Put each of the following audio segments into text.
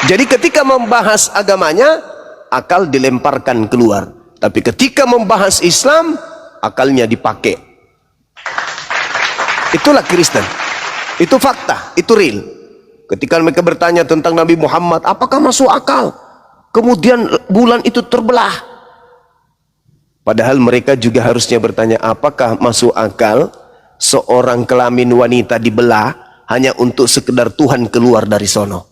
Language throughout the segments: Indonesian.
Jadi ketika membahas agamanya, akal dilemparkan keluar. Tapi ketika membahas Islam, akalnya dipakai. Itulah Kristen. Itu fakta, itu real. Ketika mereka bertanya tentang Nabi Muhammad, apakah masuk akal? Kemudian bulan itu terbelah. Padahal mereka juga harusnya bertanya, apakah masuk akal seorang kelamin wanita dibelah hanya untuk sekedar Tuhan keluar dari sono?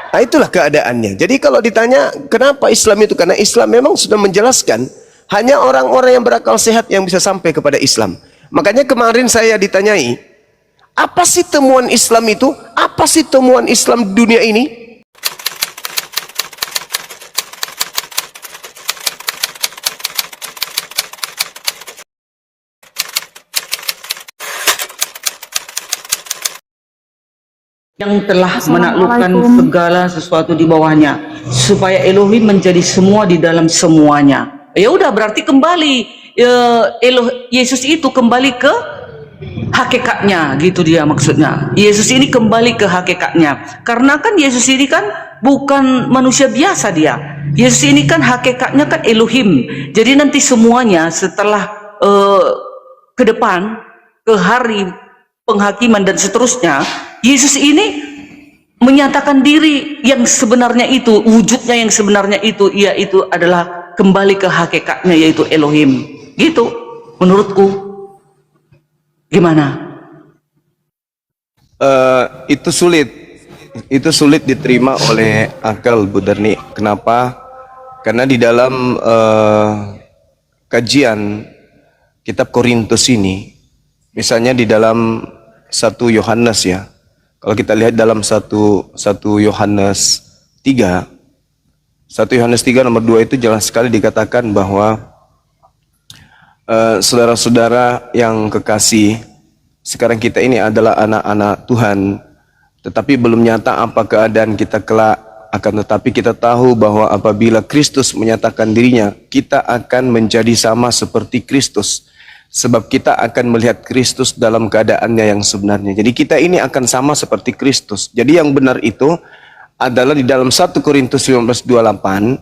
Nah, itulah keadaannya. Jadi kalau ditanya kenapa Islam itu, karena Islam memang sudah menjelaskan hanya orang-orang yang berakal sehat yang bisa sampai kepada Islam. Makanya kemarin saya ditanyai, apa sih temuan Islam itu? Apa sih temuan Islam di dunia ini? Yang telah menaklukkan segala sesuatu di bawahnya, supaya Elohim menjadi semua di dalam semuanya. Ya udah, berarti kembali Yesus itu kembali ke hakikatnya, gitu dia maksudnya. Yesus ini kembali ke hakikatnya, karena kan Yesus ini kan bukan manusia biasa dia. Yesus ini kan hakikatnya kan Elohim. Jadi nanti semuanya setelah ke depan, ke hari penghakiman dan seterusnya, Yesus ini menyatakan diri yang sebenarnya itu, wujudnya yang sebenarnya itu, yaitu adalah kembali ke hakikatnya, yaitu Elohim. Gitu menurutku. Gimana? Itu sulit diterima oleh akal, Bu Darni. Kenapa? Karena di dalam kajian kitab Korintus ini, misalnya di dalam 1 Yohanes ya, kalau kita lihat dalam 1 Yohanes 3, 1 Yohanes 3 nomor 2 itu jelas sekali dikatakan bahwa saudara-saudara yang kekasih, sekarang kita ini adalah anak-anak Tuhan, tetapi belum nyata apa keadaan kita kelak. Akan tetapi kita tahu bahwa apabila Kristus menyatakan dirinya, kita akan menjadi sama seperti Kristus. Sebab kita akan melihat Kristus dalam keadaannya yang sebenarnya. Jadi kita ini akan sama seperti Kristus. Jadi yang benar itu adalah di dalam 1 Korintus 15:28.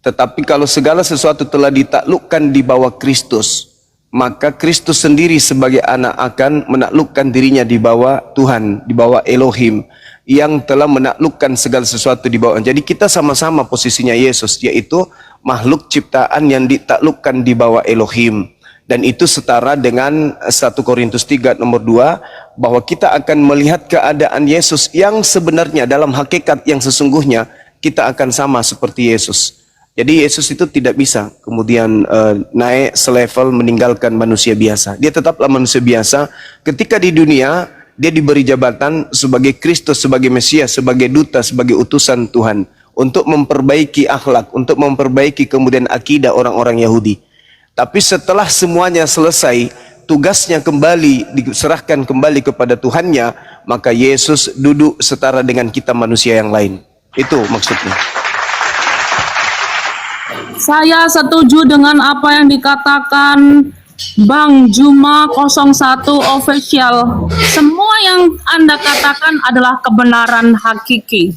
Tetapi kalau segala sesuatu telah ditaklukkan di bawah Kristus, maka Kristus sendiri sebagai anak akan menaklukkan dirinya di bawah Tuhan, di bawah Elohim, yang telah menaklukkan segala sesuatu di bawah. Jadi kita sama-sama posisinya Yesus, yaitu makhluk ciptaan yang ditaklukkan di bawah Elohim. Dan itu setara dengan 1 Korintus 3 nomor 2, bahwa kita akan melihat keadaan Yesus yang sebenarnya dalam hakikat yang sesungguhnya, kita akan sama seperti Yesus. Jadi Yesus itu tidak bisa kemudian naik selevel meninggalkan manusia biasa. Dia tetaplah manusia biasa. Ketika di dunia, dia diberi jabatan sebagai Kristus, sebagai Mesias, sebagai duta, sebagai utusan Tuhan, untuk memperbaiki akhlak, untuk memperbaiki kemudian akidah orang-orang Yahudi. Tapi setelah semuanya selesai, tugasnya kembali diserahkan kembali kepada Tuhannya, maka Yesus duduk setara dengan kita manusia yang lain. Itu maksudnya. Saya setuju dengan apa yang dikatakan Bang Juma 01 Official. Semua yang Anda katakan adalah kebenaran hakiki.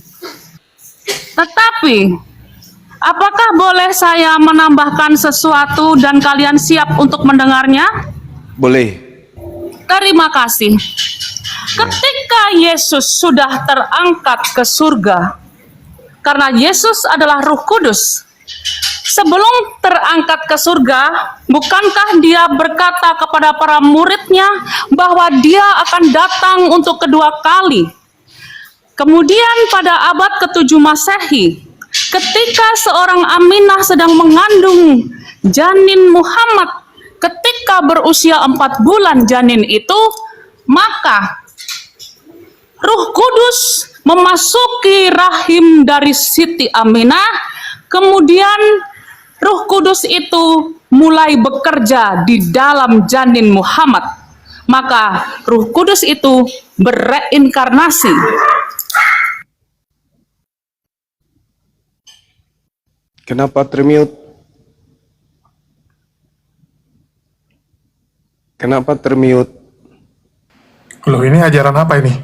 Tetapi apakah boleh saya menambahkan sesuatu dan kalian siap untuk mendengarnya? Boleh. Terima kasih. Ketika Yesus sudah terangkat ke surga, karena Yesus adalah Roh Kudus, sebelum terangkat ke surga, bukankah dia berkata kepada para muridnya bahwa dia akan datang untuk kedua kali? Kemudian pada abad ke-7 Masehi, ketika seorang Aminah sedang mengandung janin Muhammad, ketika berusia 4 bulan janin itu, maka Roh Kudus memasuki rahim dari Siti Aminah, kemudian Roh Kudus itu mulai bekerja di dalam janin Muhammad. Maka Roh Kudus itu bereinkarnasi. Kenapa termute? Kenapa termute? Loh, ini ajaran apa ini?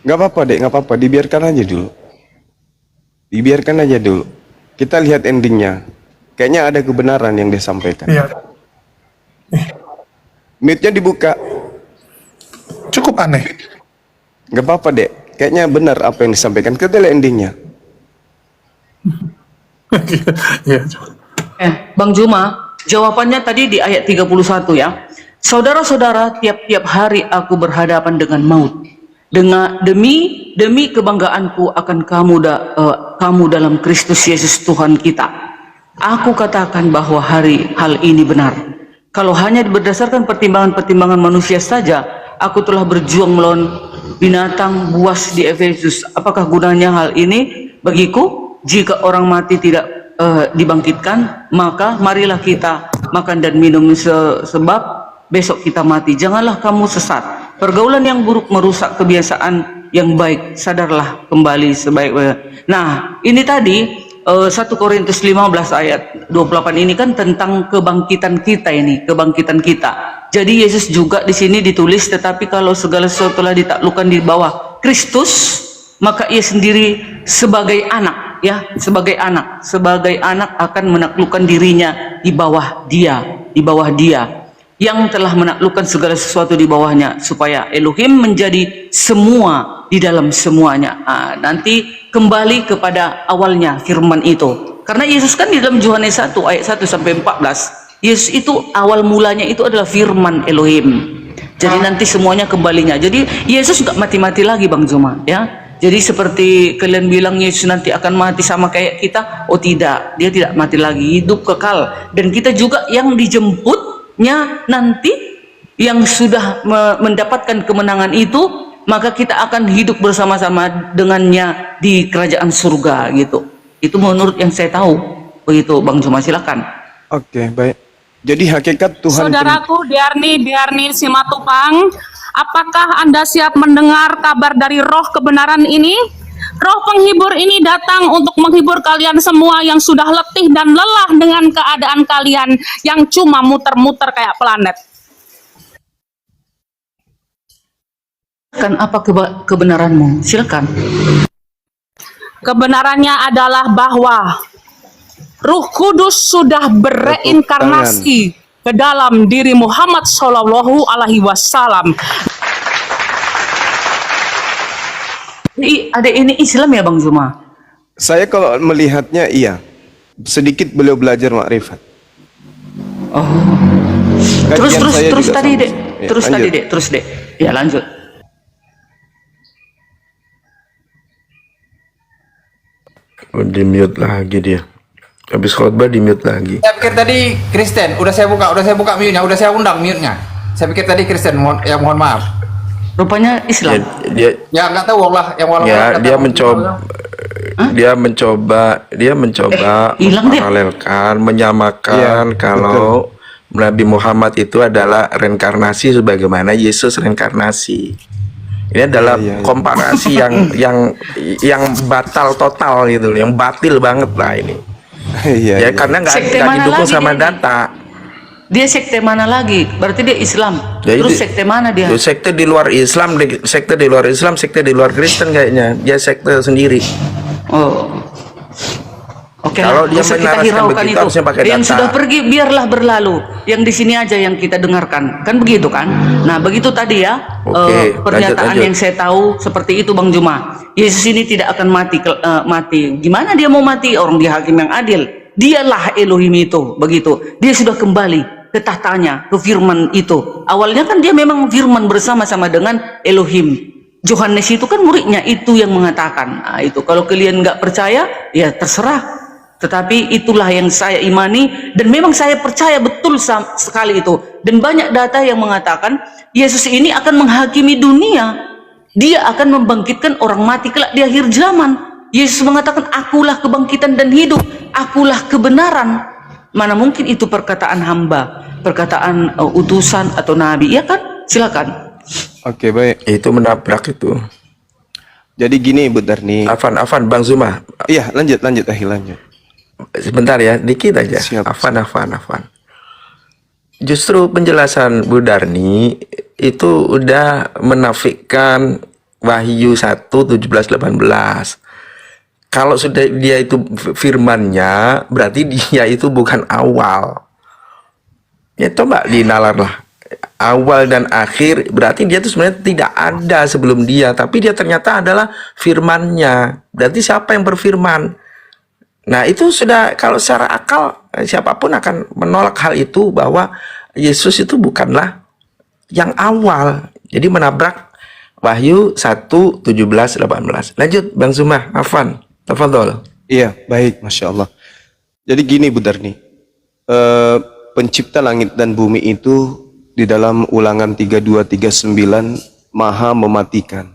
Nggak apa-apa dek, nggak apa-apa, dibiarkan aja dulu. Dibiarkan aja dulu. Kita lihat endingnya. Kayaknya ada kebenaran yang dia sampaikan. Iya. Mute-nya dibuka. Cukup aneh. Nggak apa-apa dek. Kayaknya benar apa yang disampaikan. Kita lihat endingnya. Iya. Bang Juma, jawabannya tadi di ayat 31 ya. Saudara-saudara, tiap-tiap hari aku berhadapan dengan maut. Demi kebanggaanku akan kamu dalam Kristus Yesus Tuhan kita. Aku katakan bahwa hal ini benar. Kalau hanya berdasarkan pertimbangan-pertimbangan manusia saja, aku telah berjuang melawan binatang buas di Efesus. Apakah gunanya hal ini bagiku? Jika orang mati tidak dibangkitkan, maka marilah kita makan dan minum sebab besok kita mati. Janganlah kamu sesat. Pergaulan yang buruk merusak kebiasaan yang baik. Sadarlah kembali sebaik-baiknya. Nah, ini tadi 1 Korintus 15 ayat 28 ini kan tentang kebangkitan kita ini, kebangkitan kita. Jadi Yesus juga di sini ditulis, tetapi kalau segala sesuatu telah ditaklukkan di bawah Kristus, maka ia sendiri sebagai anak, ya, sebagai anak akan menaklukkan dirinya di bawah dia yang telah menaklukkan segala sesuatu di bawahnya, supaya Elohim menjadi semua di dalam semuanya. Nanti kembali kepada awalnya firman itu, karena Yesus kan di dalam Yohanes 1 ayat 1 sampai 14, Yesus itu awal mulanya itu adalah firman Elohim. Jadi nanti semuanya kembalinya. Jadi Yesus nggak mati-mati lagi Bang Juma, ya. Jadi seperti kalian bilang Yesus nanti akan mati sama kayak kita, oh tidak, dia tidak mati lagi, hidup kekal. Dan kita juga yang dijemputnya nanti, yang sudah mendapatkan kemenangan itu, maka kita akan hidup bersama-sama dengannya di kerajaan surga gitu. Itu menurut yang saya tahu. Begitu Bang Juma, silakan. Oke, baik. Jadi hakikat Tuhan. Saudaraku Diarni Simatupang, apakah Anda siap mendengar kabar dari roh kebenaran ini? Roh penghibur ini datang untuk menghibur kalian semua yang sudah letih dan lelah dengan keadaan kalian yang cuma muter-muter kayak planet. Kan apa kebenaranmu? Silakan. Kebenarannya adalah bahwa Ruh Kudus sudah bereinkarnasi ke dalam diri Muhammad Shallallahu Alaihi Wasallam. Ada ini Islam ya Bang Zuma? Saya kalau melihatnya iya. Sedikit beliau belajar makrifat. Oh. Kajian saya Terus juga tadi sama. dek. Ya, Terus lanjut. tadi dek. Terus dek. Ya lanjut. Oh, di mute lagi dia. Habis khotbah di mute lagi. Saya pikir tadi Kristen, udah saya buka mute-nya, udah saya undang mute-nya. Saya pikir tadi Kristen, mohon maaf. Rupanya Islam. Ya nggak tahu Allah yang walau Ya, dia mencoba Hilang deh. memparalelkan, menyamakan Iya, kalau Nabi Muhammad itu adalah reinkarnasi sebagaimana Yesus reinkarnasi. Ini adalah Iya. komparasi yang batal total gitu, yang batil banget lah ini. Iya, Ya iya. karena nggak Sekte mana didukung lagi sama dia? data. Dia sekte mana lagi? Berarti dia Islam. Ya, Terus itu- sekte mana dia? Itu sekte di luar Islam, sekte di luar Islam, sekte di luar Kristen kayaknya. Dia sekte sendiri. Oh. Oke, Kalau dia bisa kita menarasikan hiraukan begitu, itu. harusnya pakai Yang data. sudah pergi biarlah berlalu. Yang di sini aja yang kita dengarkan. Kan begitu kan? Nah, begitu tadi ya. Oke, Pernyataan lanjut. yang saya tahu seperti itu Bang Juma. Yesus ini tidak akan mati. Gimana dia mau mati? Orang dia hakim yang adil. Dialah Elohim itu, begitu. Dia sudah kembali ke tahtanya, ke firman itu. Awalnya kan dia memang firman bersama-sama dengan Elohim. Yohanes itu kan muridnya itu yang mengatakan. Nah, itu kalau kalian nggak percaya, ya terserah. Tetapi itulah yang saya imani dan memang saya percaya betul sekali itu. Dan banyak data yang mengatakan Yesus ini akan menghakimi dunia. Dia akan membangkitkan orang mati kelak di akhir zaman. Yesus mengatakan, akulah kebangkitan dan hidup, akulah kebenaran. Mana mungkin itu perkataan hamba, perkataan utusan atau nabi, ya kan? Silakan. Oke, baik. Itu menabrak itu. Jadi gini Ibu Darni. Afan, Bang Zuma. Iya, lanjut, Ahi, lanjut. Sebentar ya, dikit aja. Siap. Afan. Justru penjelasan Bu Darni itu udah menafikan Wahyu 1:17-18. Kalau sudah dia itu firmannya, berarti dia itu bukan awal. Ya coba dinalarlah. Awal dan akhir, berarti dia itu sebenarnya tidak ada sebelum dia, tapi dia ternyata adalah firmannya. Berarti siapa yang berfirman? Nah itu sudah, kalau secara akal siapapun akan menolak hal itu, bahwa Yesus itu bukanlah yang awal. Jadi menabrak Wahyu 1:17-18. Lanjut Bang Zumah, Afwan, tafadhol. Iya, baik, Masya Allah. Jadi gini Bu Darni, pencipta langit dan bumi itu di dalam Ulangan 32:39 maha mematikan,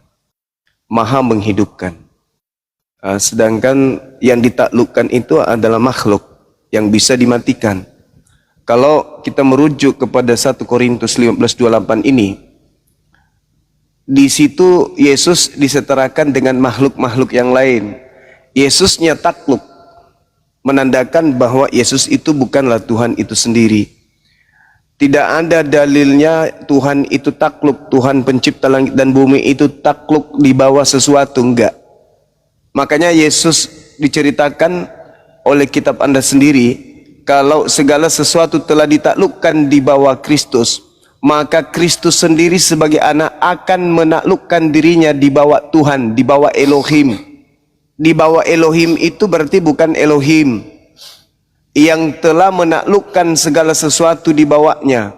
maha menghidupkan. Sedangkan yang ditaklukkan itu adalah makhluk yang bisa dimatikan. Kalau kita merujuk kepada 1 Korintus 15:28 ini, di situ Yesus disetarakan dengan makhluk-makhluk yang lain. Yesusnya takluk, menandakan bahwa Yesus itu bukanlah Tuhan itu sendiri. Tidak ada dalilnya Tuhan itu takluk, Tuhan pencipta langit dan bumi itu takluk di bawah sesuatu, enggak. Makanya Yesus diceritakan oleh kitab Anda sendiri, kalau segala sesuatu telah ditaklukkan di bawah Kristus, maka Kristus sendiri sebagai anak akan menaklukkan dirinya di bawah Tuhan, di bawah Elohim. Di bawah Elohim itu berarti bukan Elohim yang telah menaklukkan segala sesuatu di bawahnya,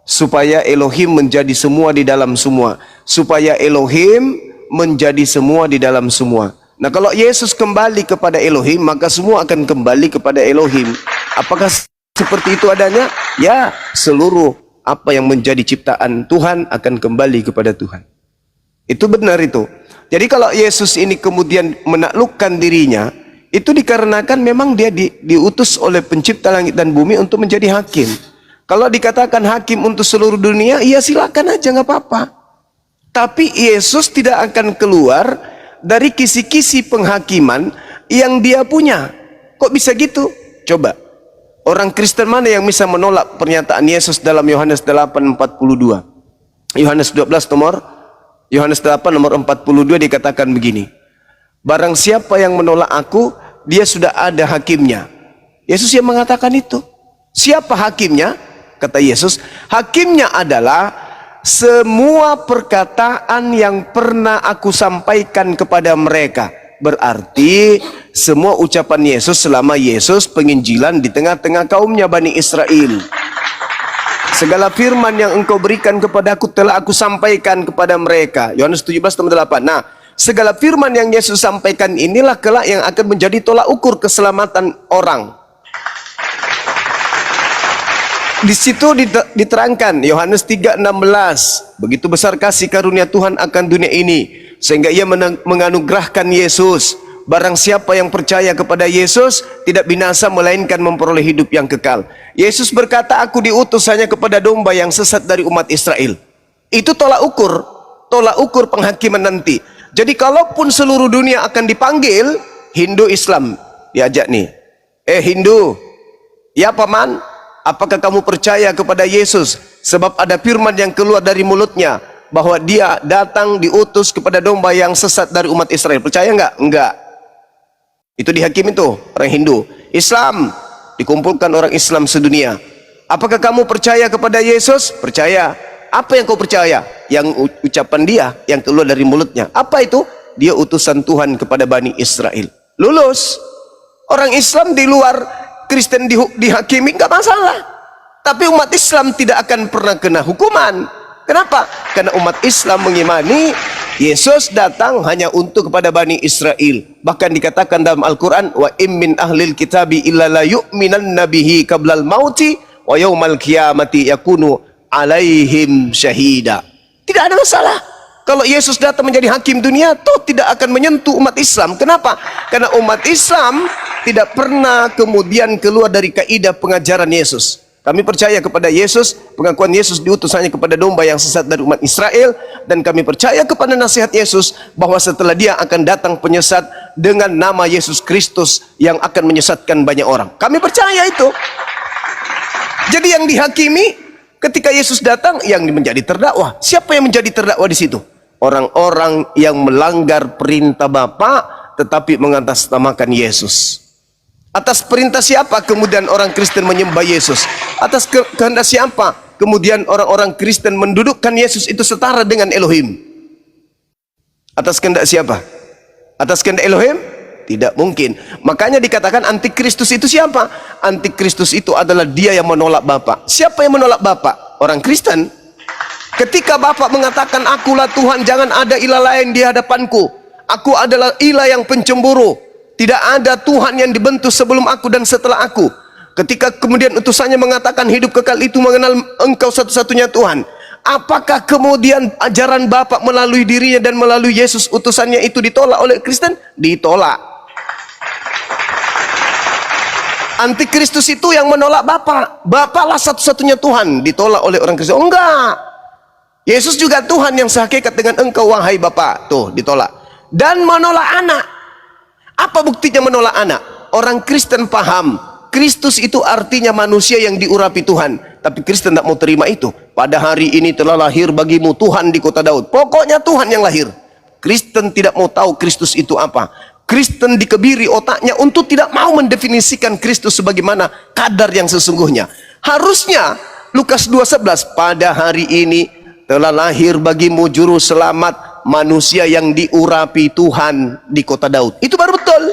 supaya Elohim menjadi semua di dalam semua, supaya Elohim menjadi semua di dalam semua. Nah kalau Yesus kembali kepada Elohim, maka semua akan kembali kepada Elohim. Apakah seperti itu adanya? Ya, seluruh apa yang menjadi ciptaan Tuhan akan kembali kepada Tuhan. Itu benar itu. Jadi kalau Yesus ini kemudian menaklukkan dirinya, itu dikarenakan memang dia diutus oleh pencipta langit dan bumi untuk menjadi hakim. Kalau dikatakan hakim untuk seluruh dunia, ya silakan aja, nggak apa-apa. Tapi Yesus tidak akan keluar dari kisi-kisi penghakiman yang dia punya. Kok bisa gitu? Coba. Orang Kristen mana yang bisa menolak pernyataan Yesus dalam Yohanes 8:42? Yohanes 8 nomor 42 dikatakan begini. Barang siapa yang menolak aku, dia sudah ada hakimnya. Yesus yang mengatakan itu. Siapa hakimnya? Kata Yesus, hakimnya adalah semua perkataan yang pernah aku sampaikan kepada mereka. Berarti semua ucapan Yesus selama Yesus penginjilan di tengah-tengah kaumnya Bani Israel. Segala firman yang engkau berikan kepadaku telah aku sampaikan kepada mereka. Yohanes 17:8. Nah, segala firman yang Yesus sampaikan inilah kelak yang akan menjadi tolak ukur keselamatan orang. Di situ diterangkan Yohanes 3:16, begitu besar kasih karunia Tuhan akan dunia ini sehingga ia menganugerahkan Yesus. Barang siapa yang percaya kepada Yesus tidak binasa melainkan memperoleh hidup yang kekal. Yesus berkata, aku diutus hanya kepada domba yang sesat dari umat Israel. Itu tolak ukur penghakiman nanti. Jadi kalaupun seluruh dunia akan dipanggil, Hindu Islam diajak nih. Hindu, ya paman, apakah kamu percaya kepada Yesus? Sebab ada firman yang keluar dari mulutnya bahwa dia datang diutus kepada domba yang sesat dari umat Israel. Percaya enggak? Enggak. Itu dihakim itu orang Hindu. Islam, dikumpulkan orang Islam sedunia. Apakah kamu percaya kepada Yesus? Percaya. Apa yang kau percaya? Yang ucapan dia yang keluar dari mulutnya. Apa itu? Dia utusan Tuhan kepada Bani Israel. Lulus. Orang Islam di luar Kristen dihakimi nggak masalah. Tapi umat Islam tidak akan pernah kena hukuman. Kenapa? Karena umat Islam mengimani Yesus datang hanya untuk kepada Bani Israel. Bahkan dikatakan dalam Al-Quran, wa immin ahlil kitabi illa la yu'minan nabihi qablal mauti wa yawmal qiyamati yakunu alaihim syahida. Tidak ada masalah. Kalau Yesus datang menjadi hakim dunia, toh tidak akan menyentuh umat Islam. Kenapa? Karena umat Islam tidak pernah kemudian keluar dari kaidah pengajaran Yesus. Kami percaya kepada Yesus, pengakuan Yesus diutus hanya kepada domba yang sesat dari umat Israel, dan kami percaya kepada nasihat Yesus bahwa setelah dia akan datang penyesat dengan nama Yesus Kristus yang akan menyesatkan banyak orang. Kami percaya itu. Jadi yang dihakimi ketika Yesus datang yang menjadi terdakwa. Siapa yang menjadi terdakwa di situ? orang-orang yang melanggar perintah Bapa tetapi mengatasnamakan Yesus. Atas perintah siapa kemudian orang Kristen menyembah Yesus? Atas kehendak siapa kemudian orang-orang Kristen mendudukkan Yesus itu setara dengan Elohim? Atas kehendak siapa? Atas kehendak Elohim? Tidak mungkin. Makanya dikatakan antikristus itu siapa? Antikristus itu adalah dia yang menolak Bapa. Siapa yang menolak Bapa? Orang Kristen. Ketika Bapa mengatakan, akulah Tuhan, jangan ada ilah lain di hadapanku. Aku adalah ilah yang pencemburu. Tidak ada Tuhan yang dibentuk sebelum aku dan setelah aku. Ketika kemudian utusannya mengatakan hidup kekal itu mengenal engkau satu-satunya Tuhan. Apakah kemudian ajaran Bapa melalui dirinya dan melalui Yesus utusannya itu ditolak oleh Kristen? Ditolak. Antikristus itu yang menolak Bapa. Bapa lah satu-satunya Tuhan, ditolak oleh orang Kristen. Oh, enggak. Yesus juga Tuhan yang sehakikat dengan engkau wahai Bapa. Tuh, ditolak. Dan menolak anak. Apa buktinya menolak anak? Orang Kristen paham Kristus itu artinya manusia yang diurapi Tuhan. Tapi Kristen tidak mau terima itu. Pada hari ini telah lahir bagimu Tuhan di kota Daud. Pokoknya Tuhan yang lahir. Kristen tidak mau tahu Kristus itu apa. Kristen dikebiri otaknya untuk tidak mau mendefinisikan Kristus sebagaimana kadar yang sesungguhnya. Harusnya Lukas 2:11, pada hari ini telah lahir bagimu juru selamat, manusia yang diurapi Tuhan di kota Daud. Itu baru betul.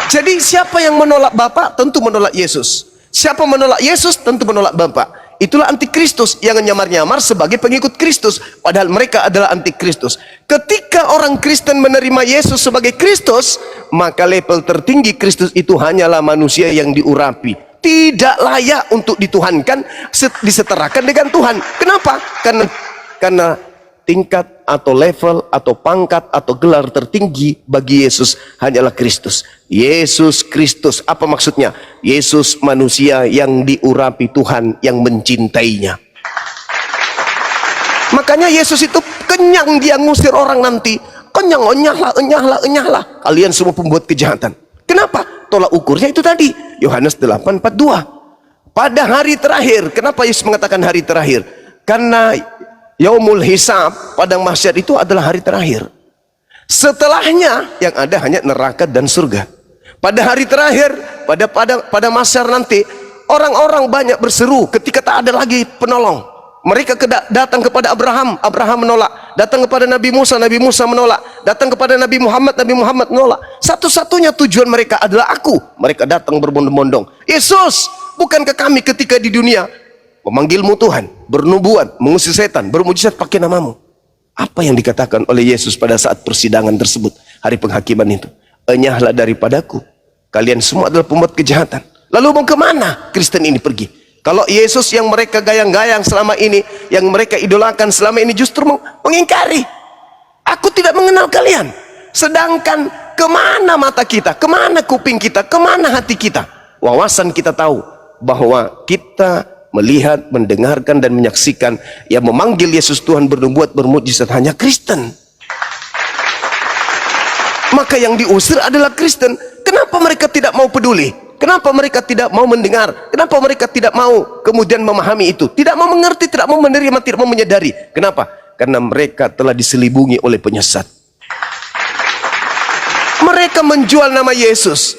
Jadi siapa yang menolak Bapa tentu menolak Yesus. Siapa menolak Yesus tentu menolak Bapa. Itulah antikristus yang nyamar-nyamar sebagai pengikut Kristus, padahal mereka adalah antikristus. Ketika orang Kristen menerima Yesus sebagai Kristus, maka level tertinggi Kristus itu hanyalah manusia yang diurapi, tidak layak untuk dituhankan, disetarakan dengan Tuhan. Kenapa? Karena tingkat atau level atau pangkat atau gelar tertinggi bagi Yesus hanyalah Kristus. Yesus Kristus, apa maksudnya? Yesus manusia yang diurapi Tuhan, yang mencintainya. Makanya Yesus itu kenyang, dia ngusir orang nanti. Kenyang, enyahlah. Kalian semua pembuat kejahatan. Kenapa? Tolak ukurnya itu tadi. Yohanes 8:42. Pada hari terakhir, kenapa Yesus mengatakan hari terakhir? Karena Yaumul Hisab, padang mahsyar itu adalah hari terakhir. Setelahnya yang ada hanya neraka dan surga. Pada hari terakhir, pada mahsyar nanti, orang-orang banyak berseru ketika tak ada lagi penolong. Mereka datang kepada Abraham menolak. Datang kepada Nabi Musa menolak. Datang kepada Nabi Muhammad menolak. Satu-satunya tujuan mereka adalah aku. Mereka datang berbondong-bondong. Yesus, bukankah kami ketika di dunia memanggilmu Tuhan, bernubuat, mengusir setan, bermujizat pakai namamu? Apa yang dikatakan oleh Yesus pada saat persidangan tersebut, hari penghakiman itu? Enyahlah daripadaku, kalian semua adalah pembuat kejahatan. Lalu mau kemana Kristen ini pergi? Kalau Yesus yang mereka gayang-gayang selama ini, yang mereka idolakan selama ini justru mengingkari, aku tidak mengenal kalian. Sedangkan kemana mata kita, kemana kuping kita, kemana hati kita, wawasan kita tahu bahwa kita melihat, mendengarkan dan menyaksikan yang memanggil Yesus Tuhan, bernubuat, bermujizat hanya Kristen. Maka yang diusir adalah Kristen. Kenapa mereka tidak mau peduli? Kenapa mereka tidak mau mendengar? Kenapa mereka tidak mau kemudian memahami itu? Tidak mau mengerti, tidak mau menerima, tidak mau menyadari. Kenapa? Karena mereka telah diselibungi oleh penyesat. Mereka menjual nama Yesus,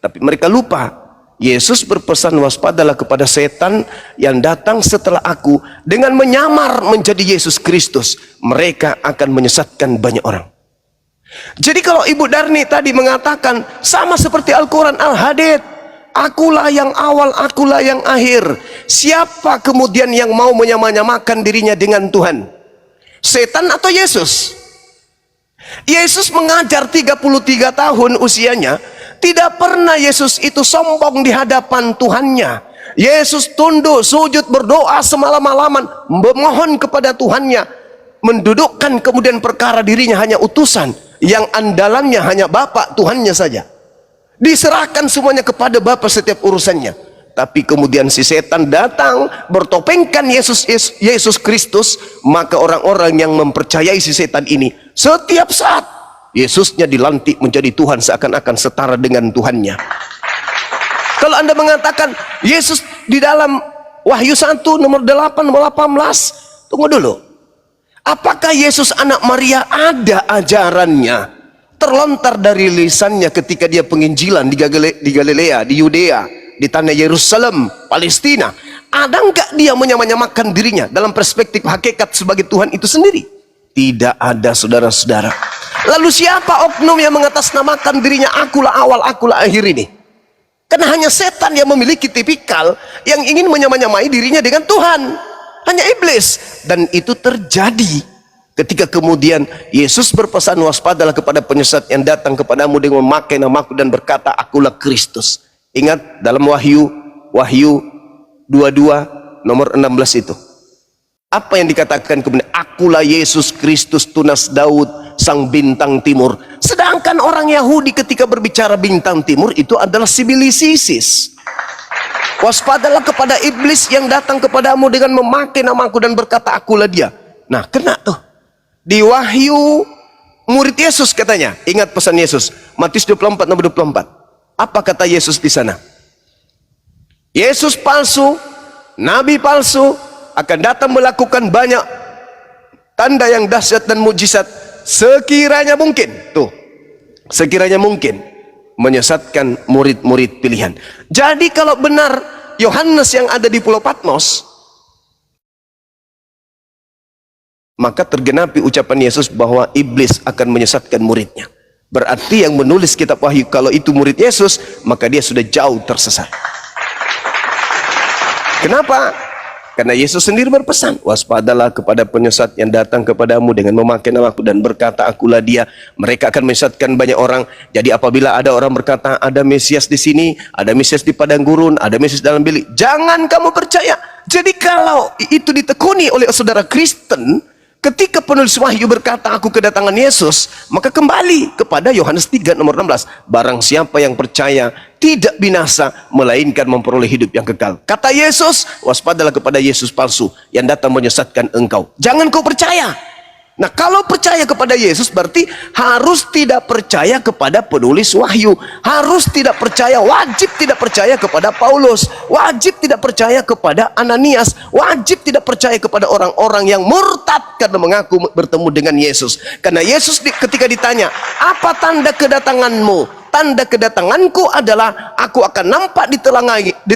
tapi mereka lupa Yesus berpesan, waspadalah kepada setan yang datang setelah aku dengan menyamar menjadi Yesus Kristus. Mereka akan menyesatkan banyak orang. Jadi kalau Ibu Darni tadi mengatakan sama seperti Al-Quran Al-Hadid, akulah yang awal, akulah yang akhir. Siapa kemudian yang mau menyamakan dirinya dengan Tuhan? Setan atau Yesus? Yesus mengajar 33 tahun usianya. Tidak pernah Yesus itu sombong di hadapan Tuhannya. Yesus tunduk, sujud, berdoa semalam-malaman, memohon kepada Tuhannya, mendudukkan kemudian perkara dirinya hanya utusan, yang andalannya hanya Bapa Tuhannya saja. Diserahkan semuanya kepada Bapa setiap urusannya. Tapi kemudian si setan datang, bertopengkan Yesus Kristus, maka orang-orang yang mempercayai si setan ini setiap saat Yesusnya dilantik menjadi Tuhan, seakan-akan setara dengan Tuhannya. Kalau Anda mengatakan Yesus di dalam Wahyu 1 nomor 8 18, tunggu dulu. Apakah Yesus anak Maria ada ajarannya terlontar dari lisannya ketika dia penginjilan di Galilea, di Yudea, di tanah Yerusalem, Palestina? Ada enggak dia menyamakan dirinya dalam perspektif hakikat sebagai Tuhan itu sendiri? Tidak ada, saudara-saudara. Lalu siapa oknum yang mengatasnamakan dirinya akulah awal, akulah akhir ini? Karena hanya setan yang memiliki tipikal yang ingin menyamai dirinya dengan Tuhan. Hanya iblis. Dan itu terjadi ketika kemudian Yesus berpesan, waspadalah kepada penyesat yang datang kepadamu dengan memakai namaku dan berkata, akulah Kristus. Ingat dalam Wahyu 22 nomor 16 itu. Apa yang dikatakan kemudian? Akulah Yesus Kristus tunas Daud, sang bintang timur. Sedangkan orang Yahudi ketika berbicara bintang timur itu adalah Sibilisisis. Waspadalah kepada iblis yang datang kepadamu dengan memakai namaku dan berkata akulah dia. Nah, kena tuh. Di Wahyu murid Yesus katanya. Ingat pesan Yesus. Matius 24 nomor 24. Apa kata Yesus di sana? Yesus palsu, nabi palsu akan datang melakukan banyak tanda yang dahsyat dan mujizat sekiranya mungkin. Tuh, sekiranya mungkin menyesatkan murid-murid pilihan. Jadi kalau benar Yohanes yang ada di Pulau Patmos, maka tergenapi ucapan Yesus bahwa iblis akan menyesatkan muridnya. Berarti yang menulis kitab Wahyu kalau itu murid Yesus, maka dia sudah jauh tersesat. Kenapa? Karena Yesus sendiri berpesan, waspadalah kepada penyesat yang datang kepadamu dengan memakai namaku dan berkata akulah dia. Mereka akan menyesatkan banyak orang. Jadi apabila ada orang berkata ada Mesias di sini, ada Mesias di padang gurun, ada Mesias dalam bilik, jangan kamu percaya. Jadi kalau itu ditekuni oleh saudara Kristen, ketika penulis Wahyu berkata aku kedatangan Yesus, maka kembali kepada Yohanes 3 nomor 16. Barang siapa yang percaya tidak binasa melainkan memperoleh hidup yang kekal. Kata Yesus, waspadalah kepada Yesus palsu yang datang menyesatkan engkau. Jangan kau percaya. Nah, kalau percaya kepada Yesus berarti harus tidak percaya kepada penulis Wahyu, harus tidak percaya, wajib tidak percaya kepada Paulus, wajib tidak percaya kepada Ananias, wajib tidak percaya kepada orang-orang yang murtad karena mengaku bertemu dengan Yesus. Karena Yesus ketika ditanya, apa tanda kedatanganmu? Tanda kedatanganku adalah aku akan nampak di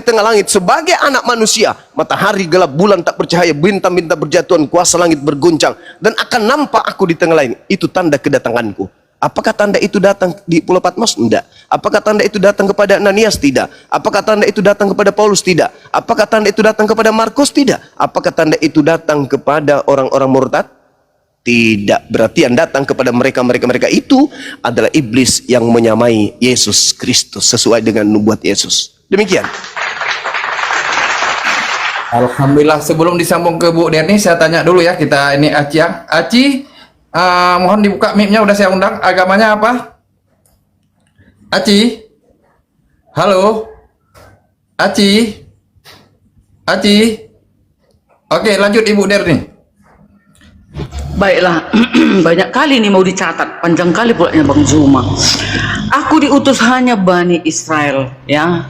tengah langit sebagai anak manusia. Matahari gelap, bulan tak bercahaya, bintang-bintang berjatuhan, kuasa langit berguncang, dan akan nampak aku di tengah langit. Itu tanda kedatanganku. Apakah tanda itu datang di Pulau Patmos? Tidak. Apakah tanda itu datang kepada Ananias? Tidak. Apakah tanda itu datang kepada Paulus? Tidak. Apakah tanda itu datang kepada Markus? Tidak. Apakah tanda itu datang kepada orang-orang murtad? Tidak. Berarti yang datang kepada mereka itu adalah iblis yang menyamai Yesus Kristus sesuai dengan nubuat Yesus. Demikian. Alhamdulillah. Sebelum disambung ke Bu Derni, saya tanya dulu ya, kita ini Aci ya. Aci, mohon dibuka mic-nya, udah saya undang. Agamanya apa? Aci? Halo? Aci? Aci? Oke, lanjut Ibu Derni. Baiklah, banyak kali nih mau dicatat, panjang kali pulanya Bang Zuma. Aku diutus hanya Bani Israel, ya.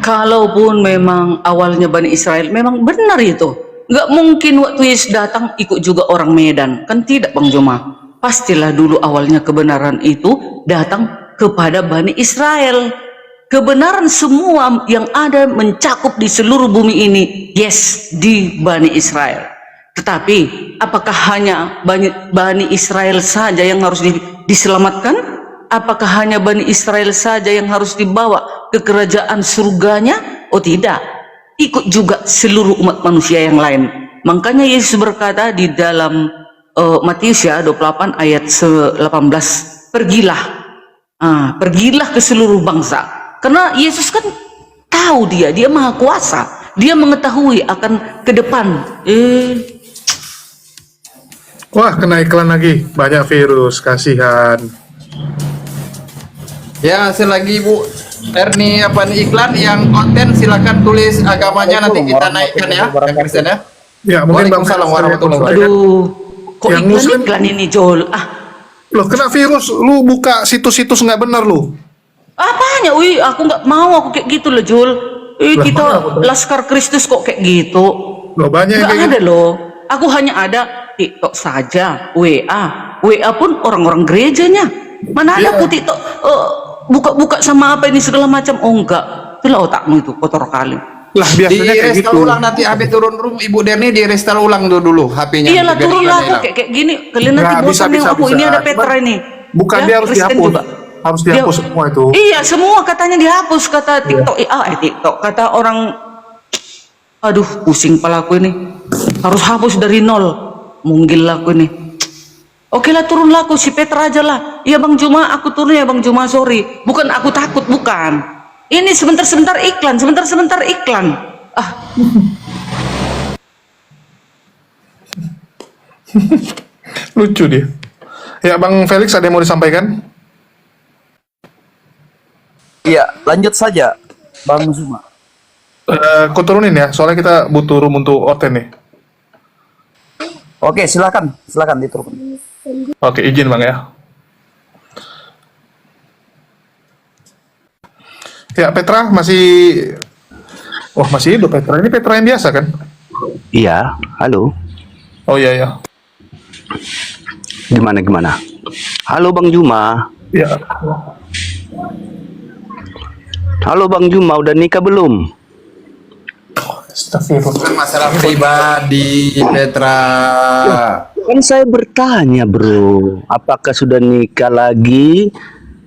Kalaupun memang awalnya Bani Israel, memang benar itu. Nggak mungkin waktu Yesus datang ikut juga orang Medan, kan tidak Bang Zuma. Pastilah dulu awalnya kebenaran itu datang kepada Bani Israel. Kebenaran semua yang ada mencakup di seluruh bumi ini, yes, di Bani Israel. Tetapi apakah hanya Bani Israel saja yang harus diselamatkan? Apakah hanya Bani Israel saja yang harus dibawa ke kerajaan surganya? Oh tidak, ikut juga seluruh umat manusia yang lain. Makanya Yesus berkata di dalam Matius ya 28 ayat 18, pergilah, pergilah ke seluruh bangsa. Karena Yesus kan tahu dia maha kuasa, dia mengetahui akan ke depan. Wah, kena iklan lagi. Banyak virus, kasihan. Ya, selagi Bu Erni apa nih iklan yang konten, silakan tulis agamanya, nanti kita naikkan ya, yang Kristen ya. Ya, mungkin Bang Waalaikumsalam warahmatullahi wabarakatuh. Aduh, kok Yang Muslim- iklan ini Jol? Loh, kena virus. Lu buka situs-situs nggak benar lu. Apanya? Wih, aku nggak mau aku kayak gitu loh Jul. Lah, Kita mana aku tahu? Laskar Kristus kok kayak gitu? Loh, banyak yang Nggak kayak ada gitu. loh. Aku hanya ada TikTok saja, WA pun orang-orang gerejanya. Mana ada aku TikTok buka-buka sama apa ini segala macam. Oh enggak, itulah otakmu itu kotor kali. Lah Di biasanya kayak restore gitu. ulang nanti habis turun room Ibu Derni di restore ulang dulu HP-nya. Iyalah biar turunlah iklannya aku hilang. kayak gini. Kalian nanti Nggak, bosan yang aku ini ada Petra Cuman ini. bukan Ya, dia harus Kristen dihapus. juga. Harus dihapus semua itu. Iya, semua katanya dihapus kata TikTok. TikTok kata orang. Aduh, pusing pala aku ini. Harus hapus dari nol. Munggil aku ini. Oke lah, turunlah aku si Petra aja lah. Iya Bang Juma, aku turun ya Bang Juma, sorry. Bukan aku takut, bukan. Ini sebentar-sebentar iklan, sebentar-sebentar iklan. Lucu dia. Ya Bang Felix, ada yang mau disampaikan? Iya, lanjut saja, Bang Zuma. Kau turunin ya, soalnya kita butuh room untuk Oten nih. Oke, silakan diturunkan. Oke, izin Bang ya. Ya, Petra masih... Wah, masih hidup Petra. Ini Petra yang biasa kan? Iya, halo. Oh iya, ya. Gimana? Halo Bang Juma. Ya. Halo Bang Juma, udah nikah belum? Astagfirullah. Bukan masalah pribadi Petra. Kan saya bertanya, Bro. Apakah sudah nikah lagi?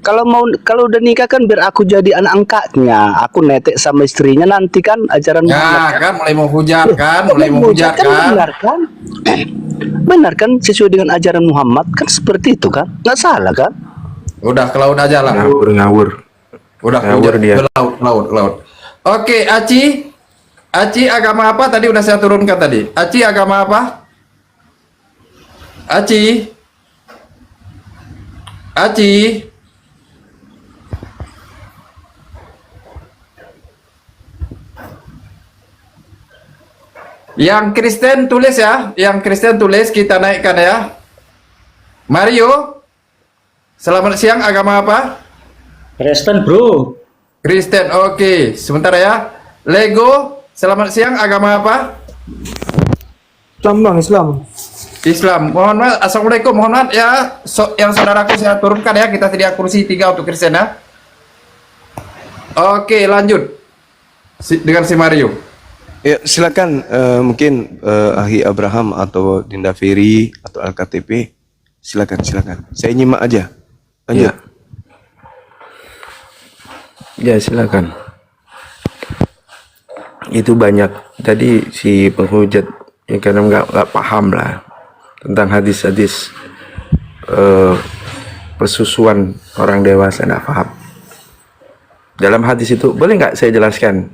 Kalau udah nikah kan biar aku jadi anak angkatnya. Aku netek sama istrinya nanti kan ajaran Muhammad. Ya kan mulai mau hujat kan, mulai mau hujat kan. Benar kan? Benar kan sesuai dengan ajaran Muhammad kan seperti itu kan? Nggak salah kan? Udah ke laut aja lah. Ngawur. Udah Ngawur hujat dia. ke laut. Oke, Aci agama apa tadi udah saya turunkan tadi. Aci agama apa? Aci. Yang Kristen tulis ya, kita naikkan ya. Mario, selamat siang, agama apa? Kristen bro. Kristen, oke. Sebentar ya. Lego, selamat siang, agama apa? Islam bang, Islam. Islam. Mohon maaf, assalamualaikum, mohon maaf ya. Yang saudaraku saya turunkan ya, kita sedia kursi 3 untuk Kristen ya. Oke, lanjut. Dengan si Mario. Ya, silakan mungkin Ahi Abraham atau Dinda Ferry atau LKTP. Silakan. Saya nyimak aja. Lanjut. Ya, silakan. Itu banyak tadi si penghujat yang kadang nggak paham lah tentang hadis-hadis persusuan orang dewasa, nggak paham. Dalam hadis itu boleh nggak saya jelaskan?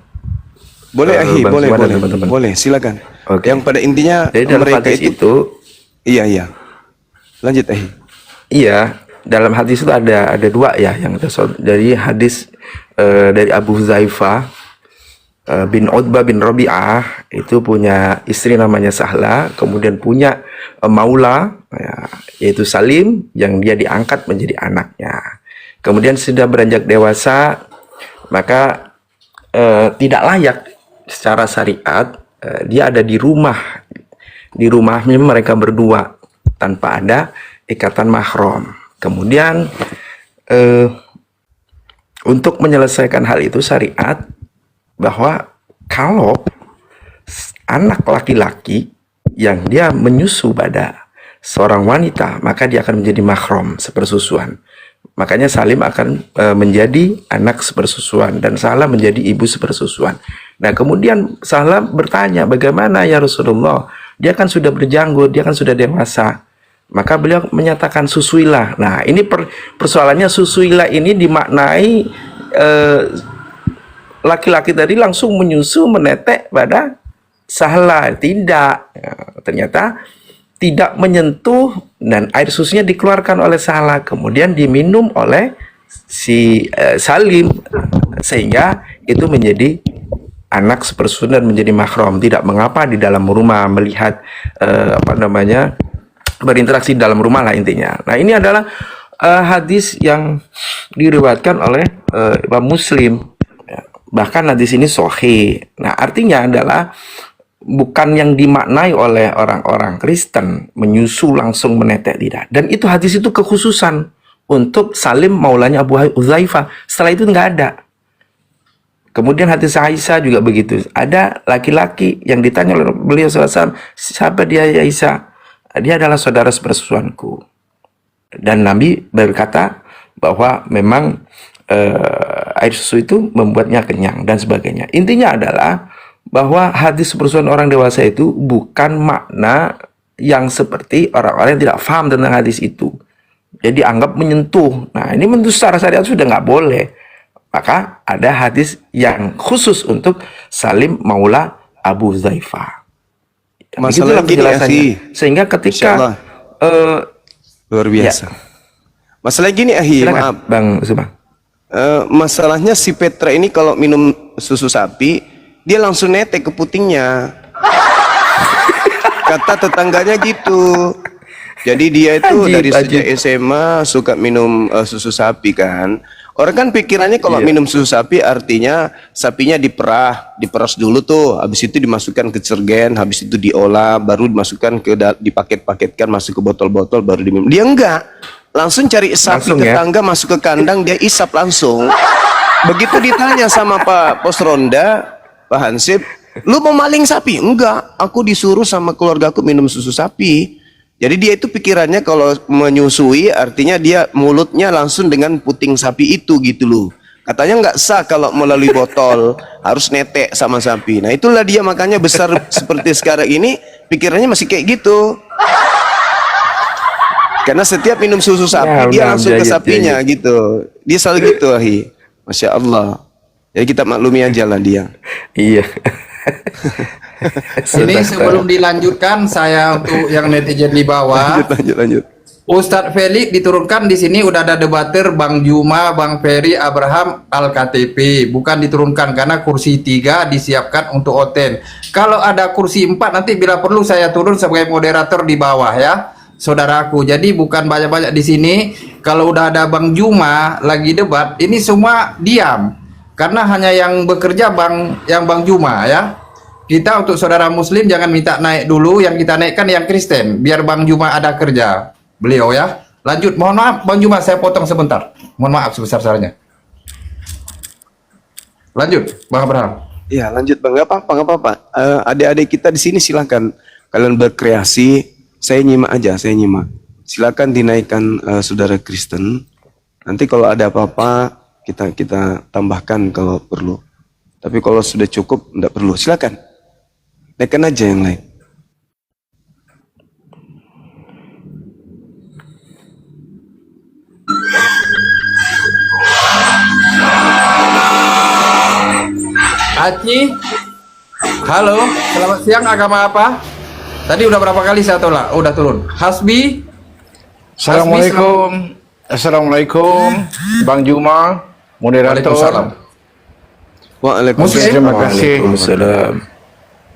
Boleh Ahi, Bang boleh, Sumar dan teman-teman. boleh, silakan. Oke. Yang pada intinya Jadi dalam mereka hadis itu, iya. Lanjut Ahi. iya, dalam hadis itu ada dua ya yang dari hadis dari Abu Zaifah bin Utbah bin Rabi'ah, itu punya istri namanya Sahla, kemudian punya maula ya, yaitu Salim, yang dia diangkat menjadi anaknya. Kemudian sudah beranjak dewasa, maka tidak layak secara syariat dia ada di rumahnya mereka berdua tanpa ada ikatan mahram. Kemudian untuk menyelesaikan hal itu syariat bahwa kalau anak laki-laki yang dia menyusu pada seorang wanita, maka dia akan menjadi mahram sepersusuan. Makanya Salim akan menjadi anak sepersusuan dan Sahla menjadi ibu sepersusuan. Nah, kemudian Sahla bertanya, bagaimana ya Rasulullah? Dia kan sudah berjanggut, dia kan sudah dewasa. Maka beliau menyatakan susuilah. Nah, ini persoalannya, susuilah ini dimaknai laki-laki tadi langsung menyusu, menetek pada Sahla. Tidak. Ya, ternyata tidak menyentuh dan air susunya dikeluarkan oleh Sahla, kemudian diminum oleh si Salim, sehingga itu menjadi anak sepersusuan dan menjadi mahram. Tidak mengapa di dalam rumah melihat berinteraksi di dalam rumah lah intinya. Nah, ini adalah hadis yang diriwayatkan oleh Imam Muslim. Bahkan hadis ini sahih. Nah, artinya adalah bukan yang dimaknai oleh orang-orang Kristen, menyusu langsung menetek, tidak. Dan itu hadis itu kekhususan untuk Salim maulanya Abu Hudzaifah. Setelah itu nggak ada. Kemudian hadis Aisyah juga begitu. Ada laki-laki yang ditanya oleh beliau SAW, siapa dia ya Aisyah? Dia adalah saudara sepersusuanku. Dan Nabi berkata bahwa memang air susu itu membuatnya kenyang dan sebagainya. Intinya adalah bahwa hadis persusuan orang dewasa itu bukan makna yang seperti orang-orang yang tidak paham tentang hadis itu. Jadi anggap menyentuh. Nah, ini menurut secara syariat sudah nggak boleh. Maka ada hadis yang khusus untuk Salim Maula Abu Hudzaifah. Masalah Begitulah gini, penjelasannya. akhi. Sehingga Insya ketika Allah. Luar biasa. Ya. Masalah gini, silakan, maaf. Bang Subang. Masalahnya si Petra ini kalau minum susu sapi, dia langsung netek ke putingnya. Kata tetangganya gitu. Jadi dia itu dari sejak SMA suka minum susu sapi kan. Orang kan pikirannya kalau minum susu sapi artinya sapinya diperas dulu tuh, habis itu dimasukkan ke cergen, habis itu diolah, baru dimasukkan ke dipaket-paketkan masuk ke botol-botol baru diminum. Dia enggak, langsung cari sapi Langsung, ya? tetangga masuk ke kandang, dia isap langsung. Begitu ditanya sama Pak Pos Ronda, Pak Hansip, lu mau maling sapi? Enggak, aku disuruh sama keluargaku minum susu sapi. Jadi dia itu pikirannya kalau menyusui artinya dia mulutnya langsung dengan puting sapi itu gitu loh. Katanya nggak sah kalau melalui botol, harus netek sama sapi. Nah itulah dia makanya besar seperti sekarang ini pikirannya masih kayak gitu. Karena setiap minum susu sapi dia langsung ke sapinya gitu. Dia selalu gitu, ahi. Masya Allah. Jadi kita maklumi aja lah dia. Iya. Ini sebelum dilanjutkan, saya untuk yang netizen di bawah, Lanjut. Ustadz Felix diturunkan di sini udah ada debater Bang Juma, Bang Ferry, Abraham, Al-KTP. Bukan diturunkan karena kursi 3 disiapkan untuk Oten. Kalau ada kursi 4 nanti bila perlu saya turun sebagai moderator di bawah ya, saudaraku. Jadi bukan banyak-banyak di sini. Kalau udah ada Bang Juma lagi debat, ini semua diam. Karena hanya yang bekerja Bang Juma ya. Kita untuk saudara muslim jangan minta naik dulu, yang kita naikkan yang Kristen biar Bang Juma ada kerja beliau ya. Lanjut, mohon maaf Bang Juma, saya potong sebentar, mohon maaf sebesar-besarnya. Lanjut Bang Abraham. Ya lanjut bang, nggak apa-apa. Adik-adik kita di sini silakan kalian berkreasi. Saya nyimak aja, Silakan dinaikkan saudara Kristen. Nanti kalau ada apa-apa kita tambahkan kalau perlu. Tapi kalau sudah cukup enggak perlu. Silakan. Naikkan aja yang lain. Aci, halo, selamat siang. Agama apa? Tadi udah berapa kali saya tolak? Udah turun. Hasbi. Assalamualaikum. Assalamualaikum, Bang Juma, moderator. Waalaikumsalam. Terima kasih. Waalaikumsalam.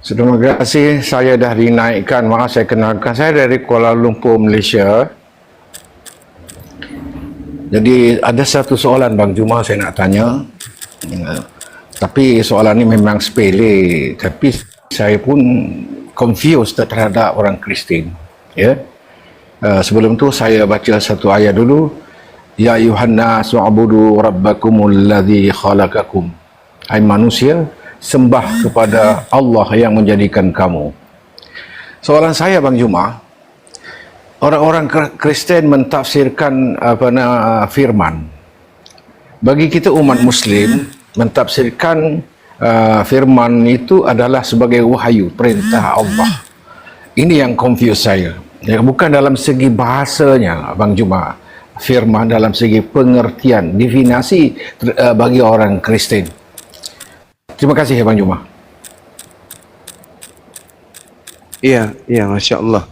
Terima kasih, saya dah dinaikkan. Maka saya kenalkan, saya dari Kuala Lumpur, Malaysia. Jadi ada satu soalan Bang Juma saya nak tanya. Tapi soalan ini memang sepele. Tapi saya pun confused terhadap orang Kristen. Ya. Sebelum tu saya baca satu ayat dulu. Ya Yuhannas wa'budu rabbakumul ladzi khalaqakum. Hai manusia, sembah kepada Allah yang menjadikan kamu. Soalan saya Bang Juma, orang-orang Kristen mentafsirkan firman. Bagi kita umat Muslim, mentafsirkan firman itu adalah sebagai wahyu, perintah Allah. Ini yang confuse saya. Ya, bukan dalam segi bahasanya, Bang Juma. Firman dalam segi pengertian, definisi bagi orang Kristen. Terima kasih ya Bang Juma. Iya, Masya Allah.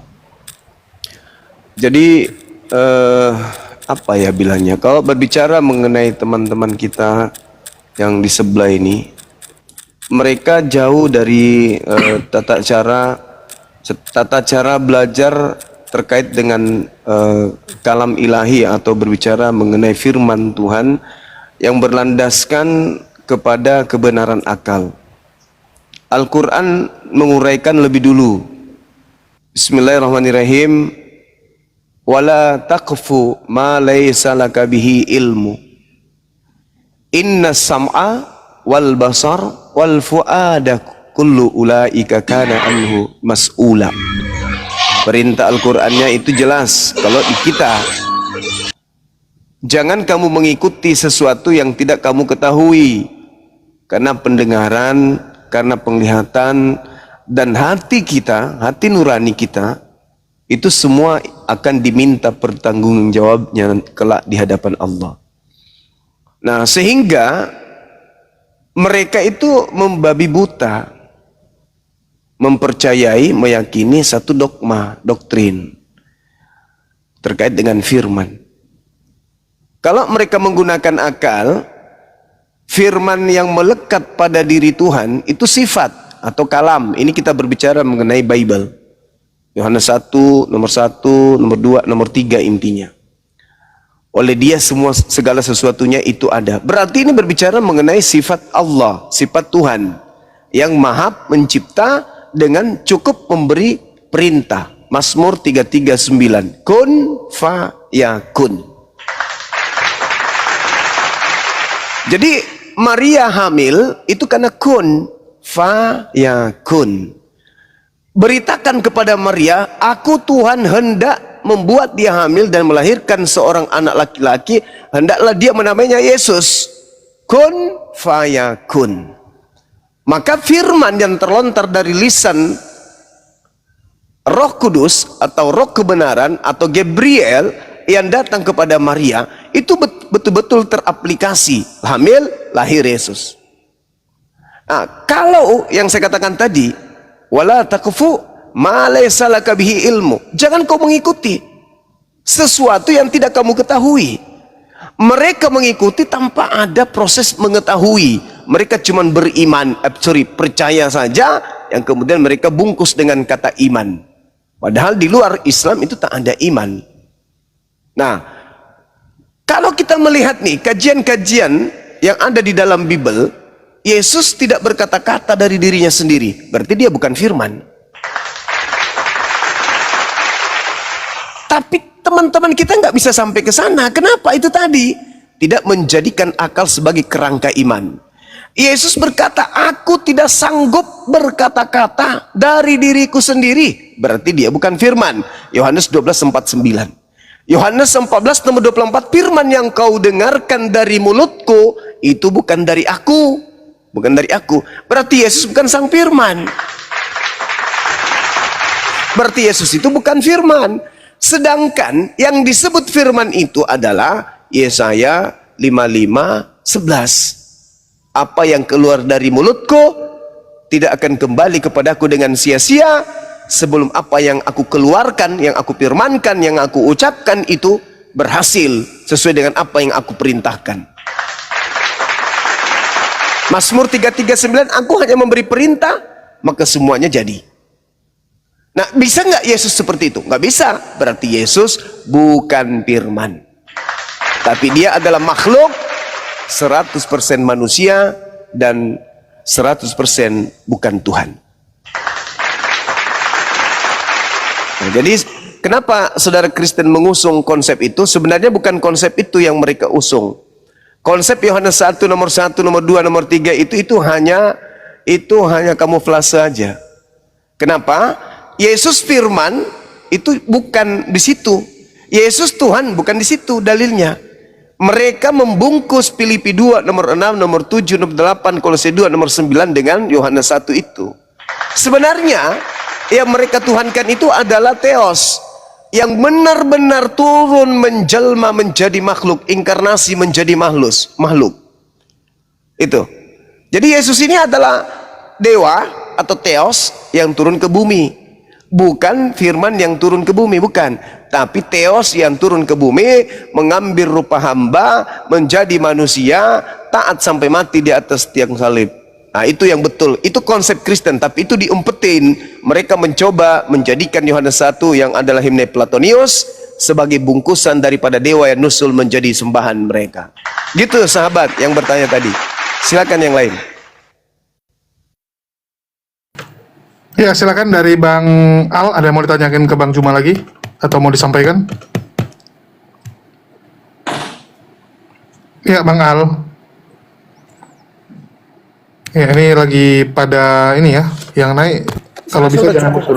Jadi apa ya bilangnya? Kalau berbicara mengenai teman-teman kita yang di sebelah ini, mereka jauh dari tata cara belajar terkait dengan kalam ilahi atau berbicara mengenai firman Tuhan yang berlandaskan kepada kebenaran akal. Al-Quran menguraikan lebih dulu. Bismillahirrahmanirrahim. Wala taqfu ma laysa laka bihi ilmu. Inna sam'a wal basar wal fu'ada kullu ulaika kana anhu mas'ula. Perintah Al-Qur'annya itu jelas. Kalau di kita, jangan kamu mengikuti sesuatu yang tidak kamu ketahui. Karena pendengaran, karena penglihatan, dan hati kita, hati nurani kita, itu semua akan diminta pertanggungjawabnya kelak di hadapan Allah. Nah, sehingga mereka itu membabi buta, mempercayai, meyakini satu dogma, doktrin terkait dengan firman. Kalau mereka menggunakan akal, firman yang melekat pada diri Tuhan itu sifat atau kalam. Ini kita berbicara mengenai Bible. Yohanes 1, nomor 1, nomor 2, nomor 3 intinya. Oleh dia semua segala sesuatunya itu ada. Berarti ini berbicara mengenai sifat Allah, sifat Tuhan yang maha mencipta dengan cukup memberi perintah. Mazmur 339. Kun fa yakun. Jadi Maria hamil itu karena kun fa yakun. Beritakan kepada Maria, aku Tuhan hendak membuat dia hamil dan melahirkan seorang anak laki-laki, hendaklah dia menamainya Yesus. Kun fayakun. Maka firman yang terlontar dari lisan Roh Kudus atau Roh kebenaran atau Gabriel yang datang kepada Maria itu betul-betul teraplikasi. Hamil, lahir Yesus. Nah, kalau yang saya katakan tadi, wala taqfu ma laysa laka bihi ilmu. Jangan kau mengikuti sesuatu yang tidak kamu ketahui. Mereka mengikuti tanpa ada proses mengetahui. Mereka cuma beriman, percaya saja, yang kemudian mereka bungkus dengan kata iman. Padahal di luar Islam itu tak ada iman. Nah, kalau kita melihat nih kajian-kajian yang ada di dalam Bible, Yesus tidak berkata-kata dari dirinya sendiri. Berarti dia bukan firman. Tapi teman-teman kita nggak bisa sampai ke sana. Kenapa? Itu tadi tidak menjadikan akal sebagai kerangka iman. Yesus berkata, aku tidak sanggup berkata-kata dari diriku sendiri. Berarti dia bukan firman. Yohanes 12:49. Yohanes 14 nomor 24, firman yang kau dengarkan dari mulutku itu bukan dari aku. Bukan dari aku. Berarti Yesus bukan sang firman. Berarti Yesus itu bukan firman. Sedangkan yang disebut firman itu adalah Yesaya 55:11. Apa yang keluar dari mulutku tidak akan kembali kepadaku dengan sia-sia, sebelum apa yang aku keluarkan, yang aku firmankan, yang aku ucapkan itu berhasil sesuai dengan apa yang aku perintahkan. Mazmur 339, aku hanya memberi perintah, maka semuanya jadi. Nah, bisa nggak Yesus seperti itu? Nggak bisa. Berarti Yesus bukan firman. Tapi dia adalah makhluk 100% manusia dan 100% bukan Tuhan. Nah, jadi kenapa saudara Kristen mengusung konsep itu? Sebenarnya bukan konsep itu yang mereka usung. Konsep Yohanes 1, nomor 1, nomor 2, nomor 3 itu hanya kamuflase saja. Kenapa? Yesus firman itu bukan di situ. Yesus Tuhan bukan di situ dalilnya. Mereka membungkus Filipi 2 nomor 6, nomor 7, nomor 8, Kolose 2 nomor 9 dengan Yohanes 1 itu. Sebenarnya yang mereka tuhankan itu adalah Theos, yang benar-benar turun menjelma menjadi makhluk, inkarnasi menjadi makhluk. Itu. Jadi Yesus ini adalah dewa atau Theos yang turun ke bumi. Bukan firman yang turun ke bumi, bukan. Tapi Theos yang turun ke bumi, mengambil rupa hamba, menjadi manusia, taat sampai mati di atas tiang salib. Nah, itu yang betul. Itu konsep Kristen, tapi itu diumpetin. Mereka mencoba menjadikan Yohanes 1 yang adalah himne Platonius sebagai bungkusan daripada dewa yang nusul menjadi sembahan mereka. Gitu sahabat yang bertanya tadi. Silakan yang lain. Ya, silakan dari Bang Al, ada yang mau ditanyakan ke Bang Juma lagi? Atau mau disampaikan? Ya, Bang Al. Ya, ini lagi pada ini ya, yang naik. Kalau bisa jangan muncul.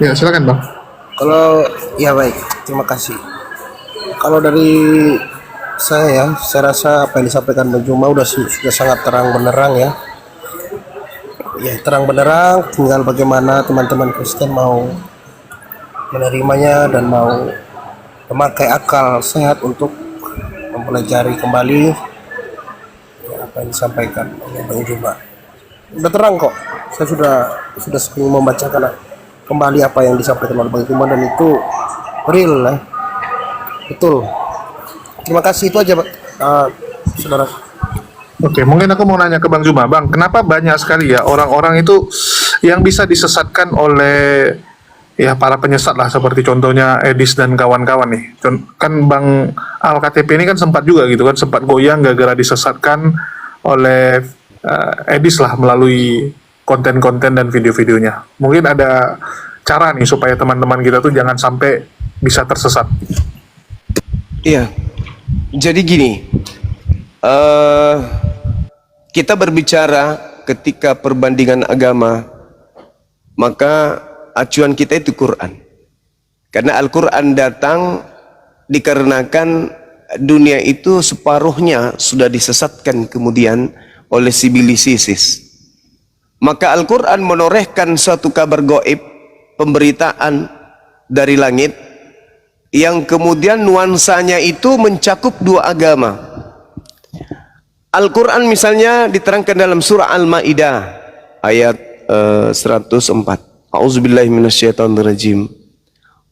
Ya, silakan Bang. Kalau ya baik, terima kasih. Kalau dari saya rasa apa yang disampaikan Bang Juma sudah sangat terang benderang ya. Ya terang benderang, tinggal bagaimana teman-teman Kristen mau menerimanya dan mau memakai akal sehat untuk mempelajari kembali ya, apa yang disampaikan oleh Bang Juma. Udah terang kok. Saya sudah sering membacakan kembali apa yang disampaikan oleh Bang Juma dan itu real ya. Betul. Terima kasih, itu aja Pak. Saudara. Oke, mungkin aku mau nanya ke Bang Juma. Bang, kenapa banyak sekali ya orang-orang itu yang bisa disesatkan oleh ya para penyesat lah, seperti contohnya Edis dan kawan-kawan nih. Kan Bang Al KTP ini kan sempat juga gitu kan, sempat goyang gara-gara disesatkan oleh Edis lah melalui konten-konten dan video-videonya. Mungkin ada cara nih supaya teman-teman kita tuh jangan sampai bisa tersesat. Iya, jadi gini, kita berbicara ketika perbandingan agama, maka acuan kita itu Quran. Karena Al-Quran datang dikarenakan dunia itu separuhnya sudah disesatkan kemudian oleh sibilisisis. Maka Al-Quran menorehkan suatu kabar gaib, pemberitaan dari langit, yang kemudian nuansanya itu mencakup dua agama. Al-Quran misalnya diterangkan dalam surah Al-Ma'idah ayat 104. A'udzubillahi minasyaitonirrajim.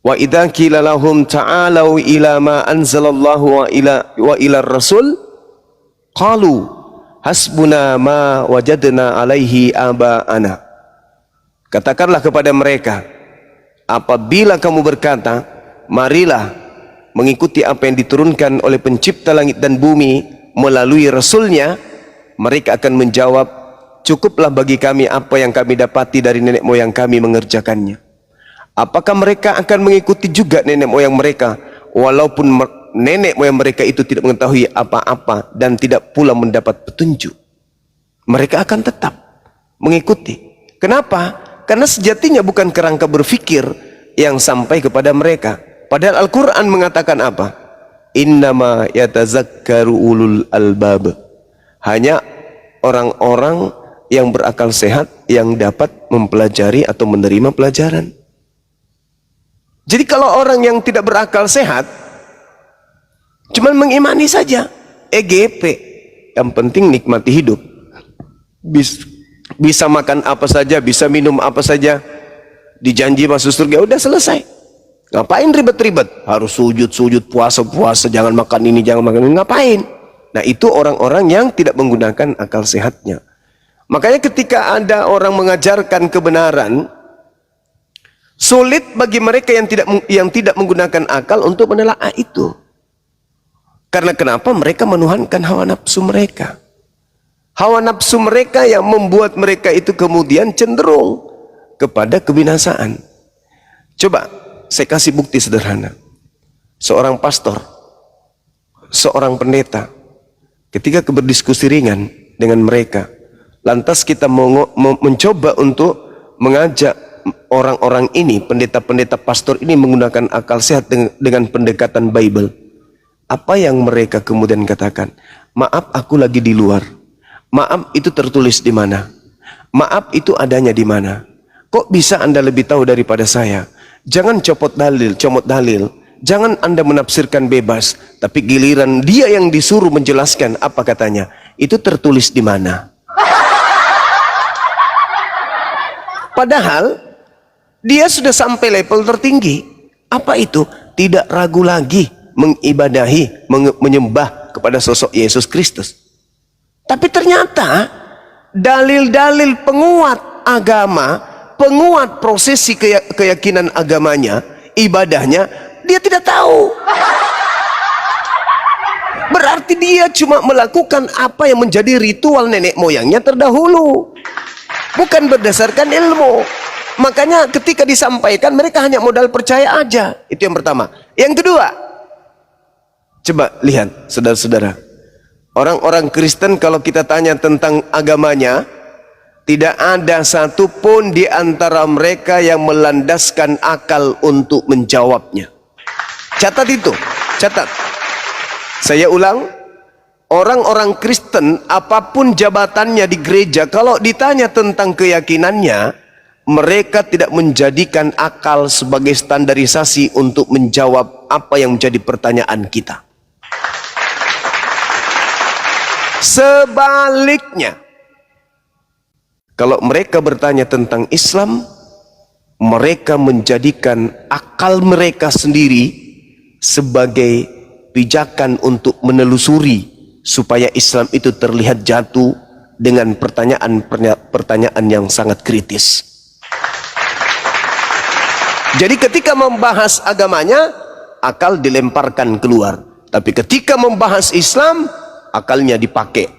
Wa idza qila lahum ta'alu ila ma anzalallahu wa ila rasul qalu hasbuna ma wajadna alaihi aba'ana. Katakanlah kepada mereka, apabila kamu berkata, marilah mengikuti apa yang diturunkan oleh pencipta langit dan bumi melalui Rasulnya, mereka akan menjawab, cukuplah bagi kami apa yang kami dapati dari nenek moyang kami mengerjakannya. Apakah mereka akan mengikuti juga nenek moyang mereka, walaupun nenek moyang mereka itu tidak mengetahui apa-apa dan tidak pula mendapat petunjuk? Mereka akan tetap mengikuti. Kenapa? Karena sejatinya bukan kerangka berfikir yang sampai kepada mereka. Padahal Al-Quran mengatakan apa? Innama yatazakkaru ulul albab. Hanya orang-orang yang berakal sehat yang dapat mempelajari atau menerima pelajaran. Jadi kalau orang yang tidak berakal sehat cuman mengimani saja, EGP, yang penting nikmati hidup, bisa makan apa saja, bisa minum apa saja, dijanji masuk surga, udah selesai. Ngapain ribet-ribet? Harus sujud, puasa, jangan makan ini, jangan makan ini. Ngapain? Nah, itu orang-orang yang tidak menggunakan akal sehatnya. Makanya ketika ada orang mengajarkan kebenaran, sulit bagi mereka yang tidak menggunakan akal untuk menelaah itu. Karena kenapa? Mereka menuhankan hawa nafsu mereka. Hawa nafsu mereka yang membuat mereka itu kemudian cenderung kepada kebinasaan. Coba saya kasih bukti sederhana. Seorang pastor, seorang pendeta, ketika berdiskusi ringan dengan mereka, lantas kita mencoba untuk mengajak orang-orang ini, pendeta-pendeta pastor ini menggunakan akal sehat dengan pendekatan Bible. Apa yang mereka kemudian katakan? Maaf, aku lagi di luar. Maaf, itu tertulis di mana? Maaf, itu adanya di mana? Kok bisa Anda lebih tahu daripada saya? Jangan comot dalil. Jangan Anda menafsirkan bebas, tapi giliran dia yang disuruh menjelaskan, apa katanya? Itu tertulis di mana? Padahal dia sudah sampai level tertinggi. Apa itu? Tidak ragu lagi mengibadahi, menyembah kepada sosok Yesus Kristus. Tapi ternyata dalil-dalil penguat agama, penguat prosesi keyakinan agamanya, ibadahnya, dia tidak tahu. Berarti dia cuma melakukan apa yang menjadi ritual nenek moyangnya terdahulu. bukan berdasarkan ilmu. Makanya ketika disampaikan mereka hanya modal percaya aja. Itu yang pertama. Yang kedua, coba lihat saudara-saudara, orang-orang Kristen kalau kita tanya tentang agamanya, tidak ada satupun di antara mereka yang melandaskan akal untuk menjawabnya. Catat itu, catat. Saya ulang, orang-orang Kristen apapun jabatannya di gereja, kalau ditanya tentang keyakinannya, mereka tidak menjadikan akal sebagai standarisasi untuk menjawab apa yang menjadi pertanyaan kita. Sebaliknya, kalau mereka bertanya tentang Islam, mereka menjadikan akal mereka sendiri sebagai pijakan untuk menelusuri supaya Islam itu terlihat jatuh dengan pertanyaan yang sangat kritis. Jadi ketika membahas agamanya, akal dilemparkan keluar. Tapi ketika membahas Islam, akalnya dipakai.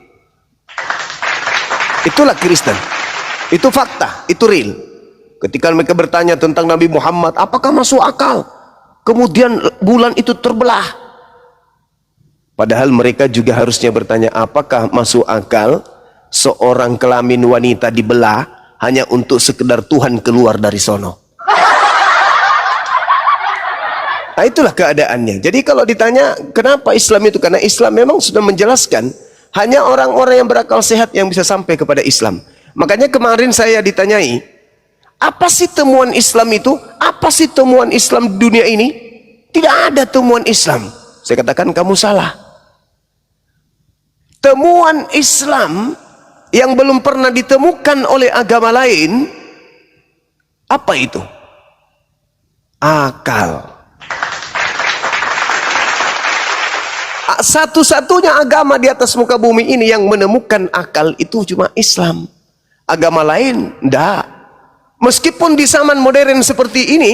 Itulah Kristen. Itu fakta, itu real. Ketika mereka bertanya tentang Nabi Muhammad, apakah masuk akal? Kemudian bulan itu terbelah. Padahal mereka juga harusnya bertanya, apakah masuk akal seorang kelamin wanita dibelah hanya untuk sekedar Tuhan keluar dari sono? Nah, itulah keadaannya. Jadi kalau ditanya kenapa Islam itu, karena Islam memang sudah menjelaskan hanya orang-orang yang berakal sehat yang bisa sampai kepada Islam. Makanya kemarin saya ditanyai, apa sih temuan Islam itu? Apa sih temuan Islam di dunia ini? Tidak ada temuan Islam. Saya katakan kamu salah. Temuan Islam yang belum pernah ditemukan oleh agama lain, apa itu? Akal. Satu-satunya agama di atas muka bumi ini yang menemukan akal itu cuma Islam. Agama lain enggak. Meskipun di zaman modern seperti ini,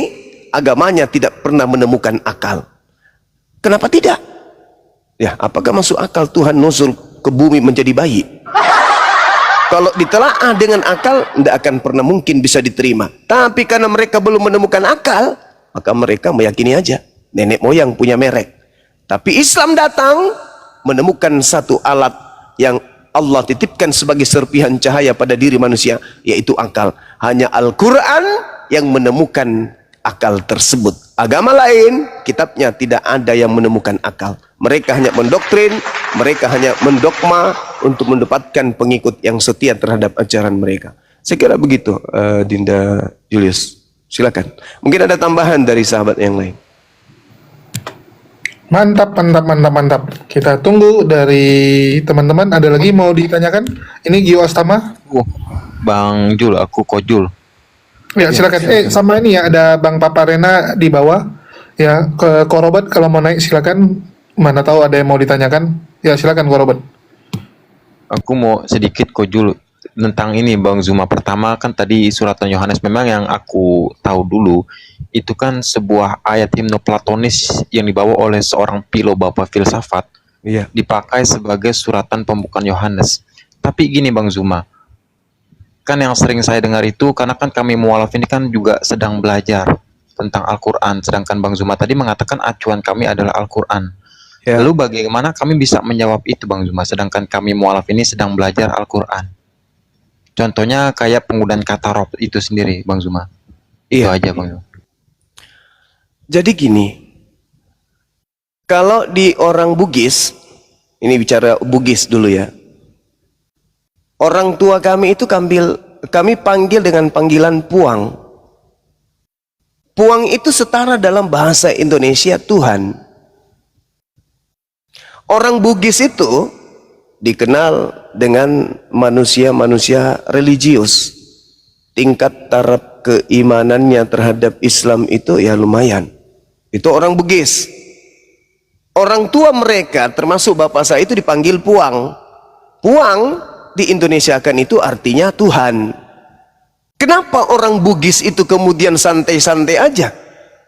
agamanya tidak pernah menemukan akal. Kenapa tidak? Ya, apakah masuk akal Tuhan nuzul ke bumi menjadi bayi? Kalau ditelaah dengan akal, tidak akan pernah mungkin bisa diterima. Tapi karena mereka belum menemukan akal, maka mereka meyakini aja nenek moyang punya merek. Tapi Islam datang menemukan satu alat yang Allah titipkan sebagai serpihan cahaya pada diri manusia, yaitu akal. Hanya Al-Quran yang menemukan akal tersebut. Agama lain, kitabnya tidak ada yang menemukan akal. Mereka hanya mendoktrin, mereka hanya mendogma untuk mendapatkan pengikut yang setia terhadap ajaran mereka. Saya kira begitu, Dinda Julius. Silakan. Mungkin ada tambahan dari sahabat yang lain. Mantap, mantap, mantap, mantap. Kita tunggu dari teman-teman. Ada lagi mau ditanyakan? Ini Gio Astama. Bang Jul, aku Kojul. Ya, silakan. Sama ini ya, ada Bang Paparena di bawah. Ya, ke Korobat kalau mau naik silakan. Mana tahu ada yang mau ditanyakan. Ya, silakan Korobat. Aku mau sedikit Kojul tentang ini Bang Zuma. Pertama kan tadi suratan Yohanes, memang yang aku tahu dulu itu kan sebuah ayat himne Platonis yang dibawa oleh seorang bapak filsafat, dipakai sebagai suratan pembukaan Yohanes. Tapi gini Bang Zuma, kan yang sering saya dengar itu, karena kan kami mualaf ini kan juga sedang belajar tentang Al-Quran, sedangkan Bang Zuma tadi mengatakan acuan kami adalah Al-Quran. Lalu bagaimana kami bisa menjawab itu Bang Zuma, sedangkan kami mualaf ini sedang belajar Al-Quran? Contohnya kayak penggunaan kata rob itu sendiri Bang Zuma. Itu aja Bang Zuma. Jadi gini, kalau di orang Bugis, ini bicara Bugis dulu ya, orang tua kami itu kami panggil dengan panggilan puang. Puang itu setara dalam bahasa Indonesia Tuhan. Orang Bugis itu dikenal dengan manusia-manusia religius. Tingkat taraf keimanannya terhadap Islam itu ya lumayan. Itu orang Bugis. Orang tua mereka termasuk bapak saya itu dipanggil puang. Puang di Indonesia kan itu artinya Tuhan. Kenapa orang Bugis itu kemudian santai-santai aja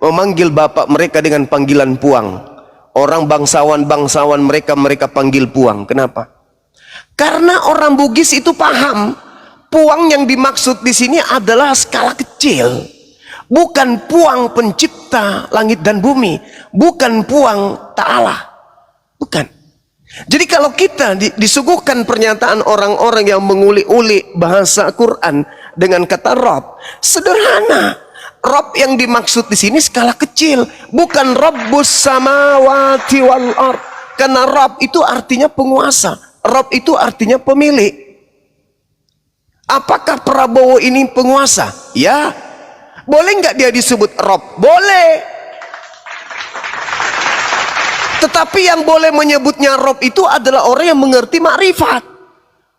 memanggil bapak mereka dengan panggilan puang? Orang bangsawan-bangsawan mereka panggil puang. Kenapa? Karena orang Bugis itu paham puang yang dimaksud di sini adalah skala kecil, bukan puang pencipta langit dan bumi, bukan puang ta'ala, bukan. Jadi kalau kita disuguhkan pernyataan orang-orang yang menguli-uli bahasa Quran dengan kata Rabb, sederhana. Rabb yang dimaksud di sini skala kecil, bukan Rabbus samawati wal ard. Karena Rabb itu artinya penguasa, Rabb itu artinya pemilik. Apakah Prabowo ini penguasa? Ya. Boleh nggak dia disebut Rabb? Boleh. Tetapi yang boleh menyebutnya Rabb itu adalah orang yang mengerti makrifat.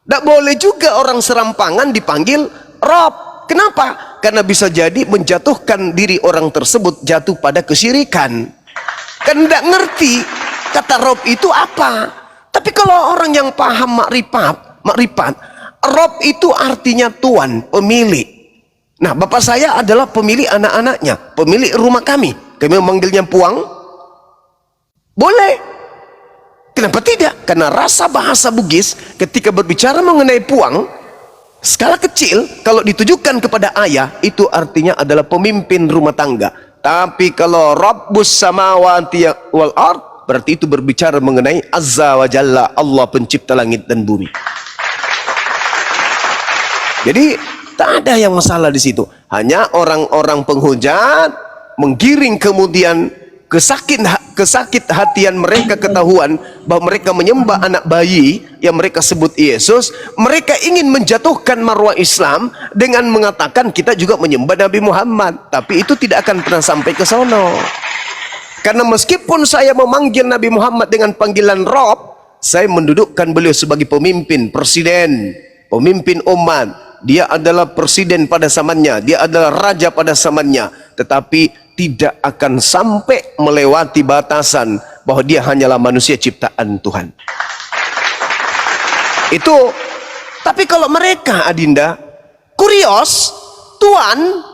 Tidak boleh juga orang serampangan dipanggil Rabb. Kenapa? Karena bisa jadi menjatuhkan diri orang tersebut jatuh pada kesyirikan. Kan tidak ngerti kata Rabb itu apa. Tapi kalau orang yang paham makrifat, Rabb itu artinya Tuan, pemilik. Nah, bapak saya adalah pemilik anak-anaknya, pemilik rumah kami. Kami memanggilnya puang. Boleh. Kenapa tidak? Karena rasa bahasa Bugis ketika berbicara mengenai puang, skala kecil, kalau ditujukan kepada ayah, itu artinya adalah pemimpin rumah tangga. Tapi kalau Rabbus samawati wal ard, berarti itu berbicara mengenai Azza wa Jalla, Allah pencipta langit dan bumi. Jadi tak ada yang masalah di situ. Hanya orang-orang penghujat menggiring kemudian kesakit hatian mereka ketahuan bahwa mereka menyembah anak bayi yang mereka sebut Yesus. Mereka ingin menjatuhkan marwah Islam dengan mengatakan kita juga menyembah Nabi Muhammad, tapi itu tidak akan pernah sampai ke sono. Karena meskipun saya memanggil Nabi Muhammad dengan panggilan Rabb, saya mendudukkan beliau sebagai pemimpin, presiden, pemimpin umat. Dia adalah presiden pada zamannya, dia adalah raja pada zamannya, tetapi tidak akan sampai melewati batasan bahwa dia hanyalah manusia ciptaan Tuhan. Itu. Tapi kalau mereka, Adinda, kurios, Tuhan,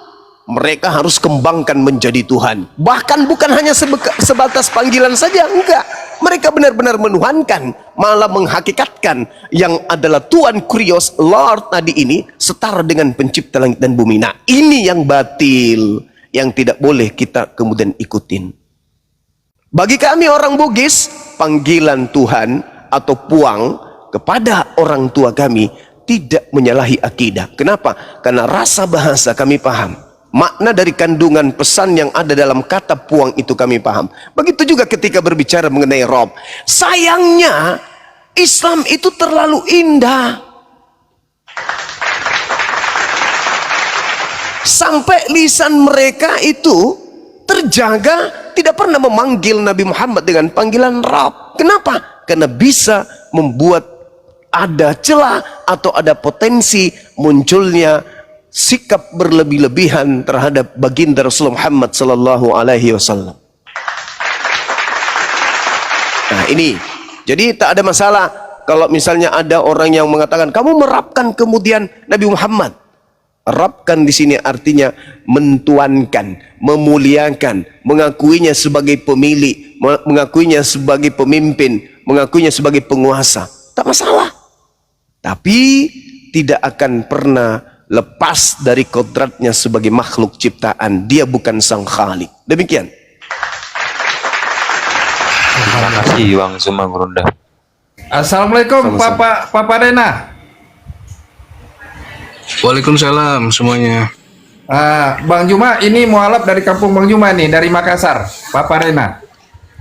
mereka harus kembangkan menjadi Tuhan. Bahkan bukan hanya sebatas panggilan saja, enggak. Mereka benar-benar menuhankan, malah menghakikatkan yang adalah Tuhan kurios, Lord tadi ini setara dengan pencipta langit dan bumi. Nah, ini yang batil, yang tidak boleh kita kemudian ikutin. Bagi kami orang Bugis, panggilan Tuhan atau puang kepada orang tua kami tidak menyalahi akidah. Kenapa? Karena rasa bahasa kami paham. Makna dari kandungan pesan yang ada dalam kata puang itu kami paham. Begitu juga ketika berbicara mengenai Rabb. Sayangnya Islam itu terlalu indah. Sampai lisan mereka itu terjaga tidak pernah memanggil Nabi Muhammad dengan panggilan Rabb. Kenapa? Karena bisa membuat ada celah atau ada potensi munculnya sikap berlebih-lebihan terhadap baginda Rasulullah Muhammad sallallahu alaihi wasallam. Nah, ini. Jadi tak ada masalah kalau misalnya ada orang yang mengatakan kamu merapkan kemudian Nabi Muhammad. Rapkan di sini artinya mentuankan, memuliakan, mengakuinya sebagai pemilik, mengakuinya sebagai pemimpin, mengakuinya sebagai penguasa. Tak masalah. Tapi tidak akan pernah lepas dari kodratnya sebagai makhluk ciptaan. Dia bukan sang khalik. Demikian. Terima kasih Bang Zuma Gurunda. Assalamualaikum Papa Rena. Waalaikumsalam semuanya. Bang Juma, ini mualaf dari kampung Bang Juma nih, dari Makassar. Papa Rena.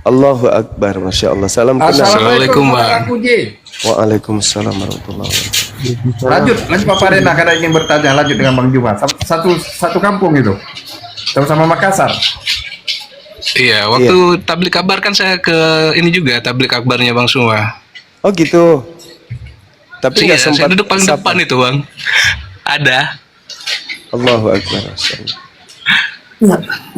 Allahu Akbar, Masya Allah. Salam kenal. Assalamualaikum Pak Kuji. Waalaikumsalam warahmatullahi wabarakatuh. Lanjut Papa Rena, karena ingin bertanya, lanjut dengan Bang Juma. Satu kampung itu, sama Makassar. Iya, waktu tablik kabar kan saya ke ini juga, tablik kabarnya Bang Zuma. Oh gitu. Tapi nggak Saya sempat duduk paling depan itu Bang. Ada. Allahu Akbar.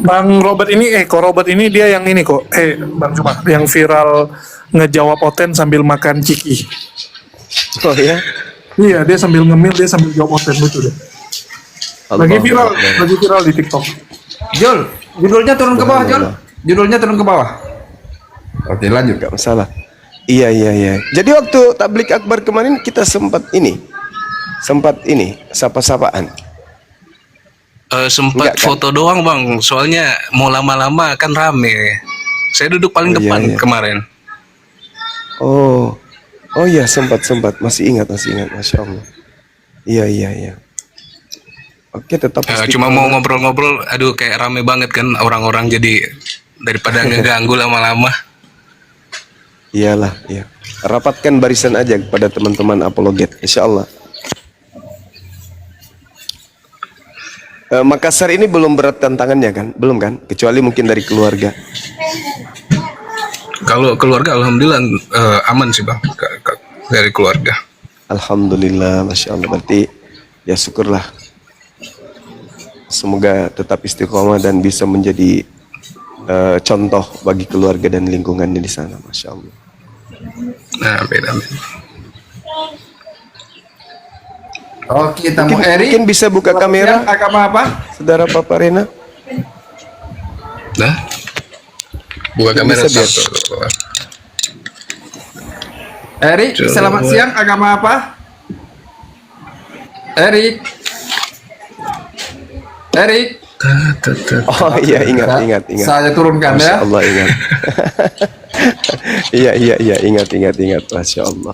Bang Robert ini, kok Robert ini dia yang ini kok, Bang Juma, yang viral ngejawab Oten sambil makan ciki. Oh ya? Iya, dia sambil ngemil, dia sambil jawab Oten, lucu deh. Lagi viral di TikTok. Jul, judulnya turun ke bawah, Jul. Judulnya turun ke bawah. Oke, lanjut. Gak masalah. Iya. Jadi waktu tablik akbar kemarin kita sempat ini sempat ini sapa-sapaan? Sempat Enggak kan? foto doang bang, soalnya mau lama-lama kan rame. Saya duduk paling Oh, iya, depan iya. kemarin. Oh, oh iya sempat, masih ingat, Masya Allah. Iya. Oke, tetap Cuma istiqomah. mau ngobrol-ngobrol, aduh kayak rame banget kan orang-orang, jadi daripada ngeganggu lama-lama. Iyalah, iya. Rapatkan barisan aja kepada teman-teman apologet, insya Allah. Makassar ini belum berat tantangannya kan? Belum kan? Kecuali mungkin dari keluarga. Kalau keluarga alhamdulillah aman sih bang, dari keluarga. Alhamdulillah, Masya Allah. Berarti ya syukurlah. Semoga tetap istiqomah dan bisa menjadi contoh bagi keluarga dan lingkungannya di sana, Masya Allah. Nah, beda. Oke, tamu Eri. Mungkin bisa buka kamera, Agama apa? saudara Papa Rena. Nah, buka kamera Bisa, satu. Eri, Coba. selamat siang. Agama apa? Eri. Oh iya, ingat. Saya turunkan Masya ya. Allah, ingat. Iya, ingat. Masya Allah.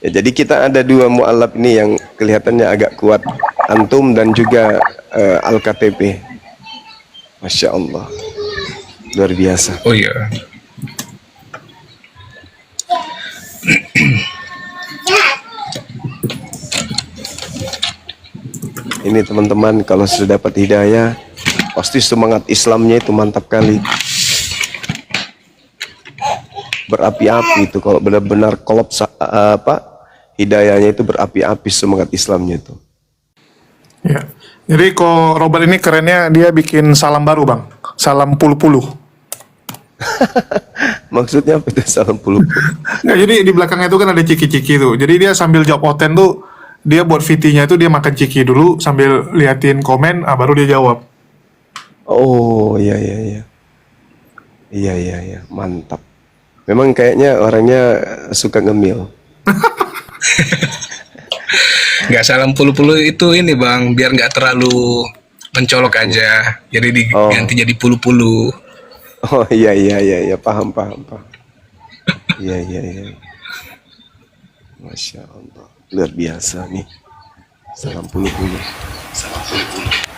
Ya, jadi kita ada dua mu'alaf ini yang kelihatannya agak kuat, antum dan juga Al-KTP. Masya Allah, luar biasa. Oh iya. Ini teman-teman, kalau sudah dapat hidayah, pasti semangat Islamnya itu mantap kali, berapi-api itu. Kalau benar-benar kolop hidayahnya itu berapi-api, semangat Islamnya itu. Ya. Jadi kok Robert ini kerennya dia bikin salam baru bang, salam puluh-puluh. Maksudnya apa itu salam puluh? Nggak, jadi di belakangnya itu kan ada ciki-ciki tuh. Jadi dia sambil jawab oten tuh, dia buat VT-nya itu dia makan ciki dulu sambil liatin komen, baru dia jawab. Oh iya, mantap. Memang kayaknya orangnya suka ngemil. Nggak salam puluh-puluh itu ini bang, biar nggak terlalu mencolok aja. Jadi diganti jadi puluh-puluh. Oh iya, paham. Iya. Masya Allah, luar biasa nih. Salam puluh-puluh.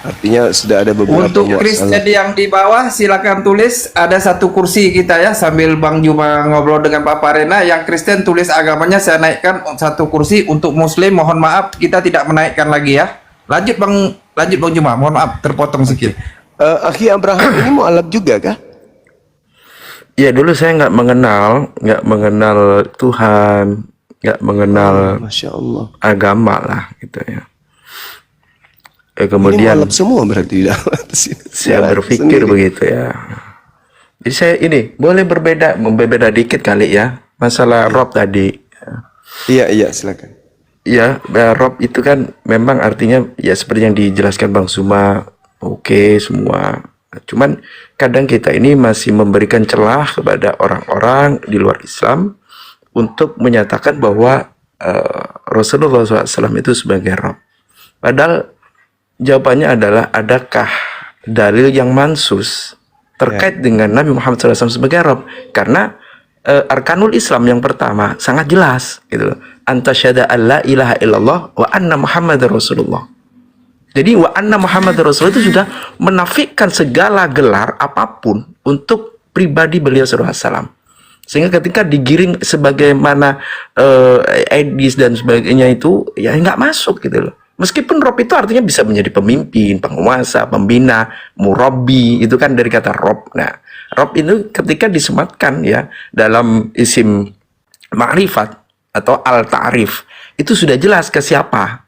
Artinya sudah ada beberapa Untuk Kristen yang di bawah silakan tulis, ada satu kursi kita ya, sambil Bang Juma ngobrol dengan Papa Rena. Yang Kristen tulis agamanya, saya naikkan satu kursi. Untuk Muslim mohon maaf kita tidak menaikkan lagi ya. Lanjut Bang Juma, mohon maaf terpotong sedikit. Akhi Abraham ini mu'alaf juga kah? Ya dulu saya nggak mengenal Tuhan, nggak mengenal Masya Allah. agama lah gitu ya. Ini Kemudian mu'alaf semua berarti di dalam saya berpikir begitu ya. Jadi saya ini boleh berbeda dikit kali ya, masalah Rob tadi. Iya, silakan. Ya, Rob itu kan memang artinya ya seperti yang dijelaskan Bang Suma, oke semua. Cuman kadang kita ini masih memberikan celah kepada orang-orang di luar Islam untuk menyatakan bahwa Rasulullah SAW itu sebagai Rob. Padahal jawabannya adalah, adakah dalil yang mansus terkait dengan Nabi Muhammad SAW sebagai Rob? Karena arkanul Islam yang pertama sangat jelas gitu loh. Antasyhada alla ilaha illallah wa anna Muhammadar Rasulullah. Jadi wa anna Muhammadar Rasulullah itu sudah menafikan segala gelar apapun untuk pribadi beliau SAW. Sehingga ketika digiring sebagaimana Edis dan sebagainya itu ya nggak masuk gitu loh. Meskipun Rob itu artinya bisa menjadi pemimpin, penguasa, pembina, murabbi, itu kan dari kata Rob. Nah, Rob itu ketika disematkan ya dalam isim ma'rifat atau al-ta'rif, itu sudah jelas ke siapa.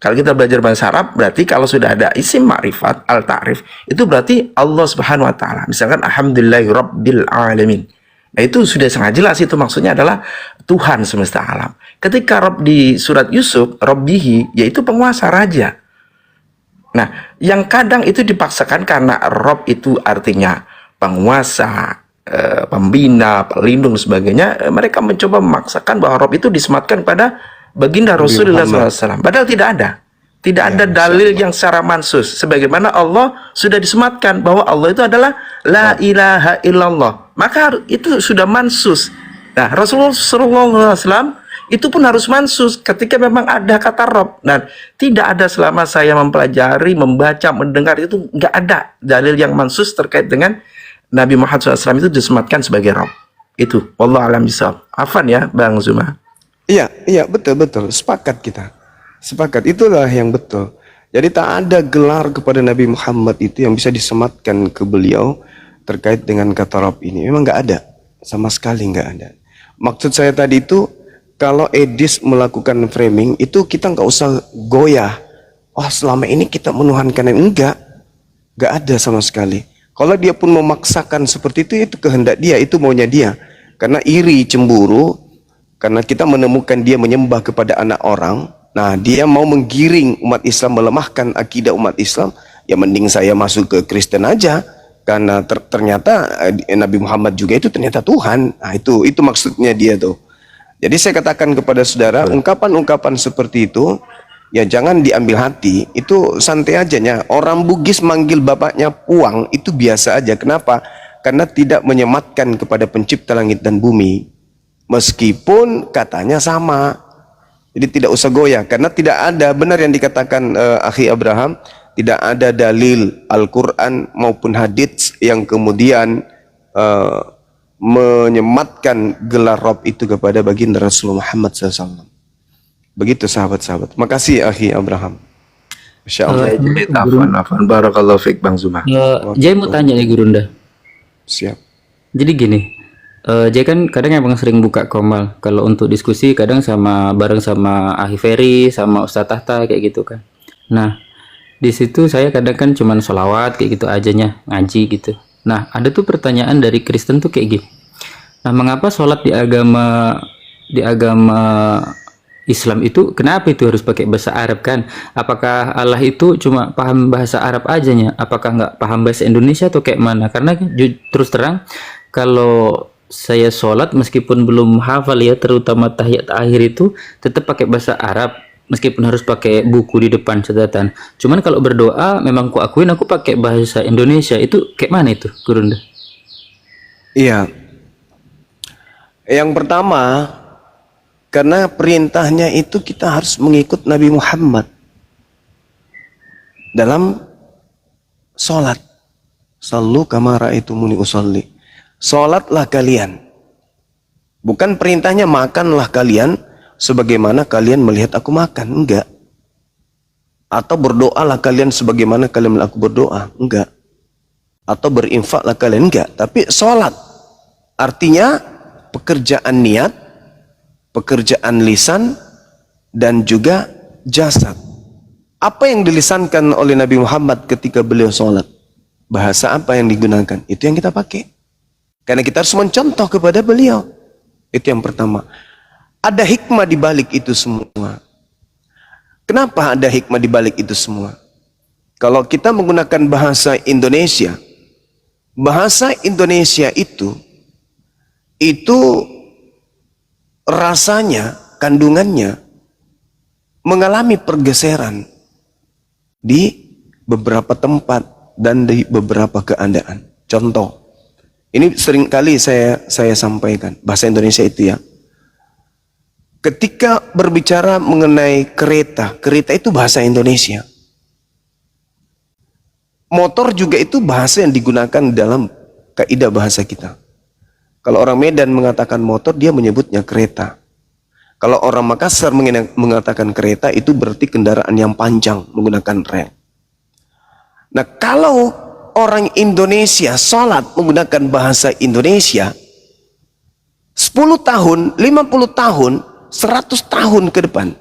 Kalau kita belajar bahasa Arab, berarti kalau sudah ada isim ma'rifat, al-ta'rif, itu berarti Allah Subhanahu wa Ta'ala. Misalkan alhamdulillahi rabbil alamin. Nah, itu sudah sangat jelas, itu maksudnya adalah Tuhan semesta alam. Ketika Rob di surat Yusuf, Robbihi, yaitu penguasa raja. Nah, yang kadang itu dipaksakan karena Rob itu artinya penguasa, pembina, pelindung, sebagainya. Mereka mencoba memaksakan bahwa Rob itu disematkan pada baginda Nabi Rasulullah Muhammad. SAW. Padahal tidak ada. Tidak ada dalil yang secara mansus. Sebagaimana Allah sudah disematkan bahwa Allah itu adalah la ilaha illallah. Maka itu sudah mansus. Nah, Rasulullah SAW itu pun harus mansus ketika memang ada kata Rob. Dan tidak ada selama saya mempelajari, membaca, mendengar itu nggak ada dalil yang mansus terkait dengan Nabi Muhammad SAW itu disematkan sebagai Rob. Itu. Wallahu a'lam bishawab. Afan ya, Bang Zuma. Iya, betul. Sepakat kita. Sepakat, itulah yang betul. Jadi tak ada gelar kepada Nabi Muhammad itu yang bisa disematkan ke beliau terkait dengan kata Rob ini. Memang nggak ada. Sama sekali nggak ada. Maksud saya tadi itu, kalau Edis melakukan framing, itu kita nggak usah goyah. Wah, selama ini kita menuhankan. Enggak ada sama sekali. Kalau dia pun memaksakan seperti itu kehendak dia, itu maunya dia. Karena iri, cemburu, karena kita menemukan dia menyembah kepada anak orang. Nah, dia mau menggiring umat Islam, melemahkan akidah umat Islam. Ya mending saya masuk ke Kristen aja, karena ternyata Nabi Muhammad juga itu ternyata Tuhan. Nah, itu maksudnya dia tuh. Jadi saya katakan kepada saudara, ungkapan-ungkapan seperti itu ya jangan diambil hati. Itu santai aja ya. Orang Bugis manggil bapaknya Puang itu biasa aja. Kenapa? Karena tidak menyematkan kepada pencipta langit dan bumi, meskipun katanya sama. Jadi tidak usah goyah, karena tidak ada, benar yang dikatakan Akhi Abraham, tidak ada dalil Al-Quran maupun hadits yang kemudian menyematkan gelar Rob itu kepada baginda Rasulullah Muhammad SAW. Begitu sahabat-sahabat. Makasih Akhi Abraham. Masya Allah. Afan. Barakallahu fiik, Bang Zuma. Jay mau tanya nih Gurunda. Siap. Jadi gini, Jay kan kadang emang sering buka Komal. Kalau untuk diskusi kadang bareng sama Ahi Ferry, sama Ustadz Tahta kayak gitu kan. Nah, di situ saya kadang kan cuman sholawat kayak gitu ajanya, ngaji gitu. Nah, ada tuh pertanyaan dari Kristen tuh kayak gini. Nah, mengapa sholat di agama Islam itu kenapa itu harus pakai bahasa Arab kan? Apakah Allah itu cuma paham bahasa Arab ajanya? Apakah nggak paham bahasa Indonesia atau kayak mana? Karena terus terang kalau saya sholat meskipun belum hafal ya, terutama tahiyat akhir itu tetap pakai bahasa Arab meskipun harus pakai buku di depan catatan. Cuman kalau berdoa memang ku akuin aku pakai bahasa Indonesia. Itu kayak mana itu, Gurunda? Iya. Yang pertama, karena perintahnya itu kita harus mengikut Nabi Muhammad dalam sholat. Sallu kama ra'aitumuni usolli. Sholatlah kalian. Bukan perintahnya makanlah kalian sebagaimana kalian melihat aku makan. Enggak. Atau berdoalah kalian sebagaimana kalian melihat aku berdoa. Enggak. Atau berinfaklah kalian. Enggak. Tapi sholat artinya pekerjaan niat, pekerjaan lisan, dan juga jasad. Apa yang dilisankan oleh Nabi Muhammad ketika beliau sholat? Bahasa apa yang digunakan? Itu yang kita pakai. Karena kita harus mencontoh kepada beliau. Itu yang pertama. Ada hikmah di balik itu semua. Kenapa ada hikmah di balik itu semua? Kalau kita menggunakan bahasa Indonesia itu rasanya, kandungannya mengalami pergeseran di beberapa tempat dan di beberapa keadaan. Contoh, ini sering kali saya sampaikan, bahasa Indonesia itu ya. Ketika berbicara mengenai kereta itu bahasa Indonesia. Motor juga itu bahasa yang digunakan dalam kaidah bahasa kita. Kalau orang Medan mengatakan motor, dia menyebutnya kereta. Kalau orang Makassar mengatakan kereta, itu berarti kendaraan yang panjang menggunakan rel. Nah, kalau orang Indonesia sholat menggunakan bahasa Indonesia, 10 tahun, 50 tahun, 100 tahun ke depan,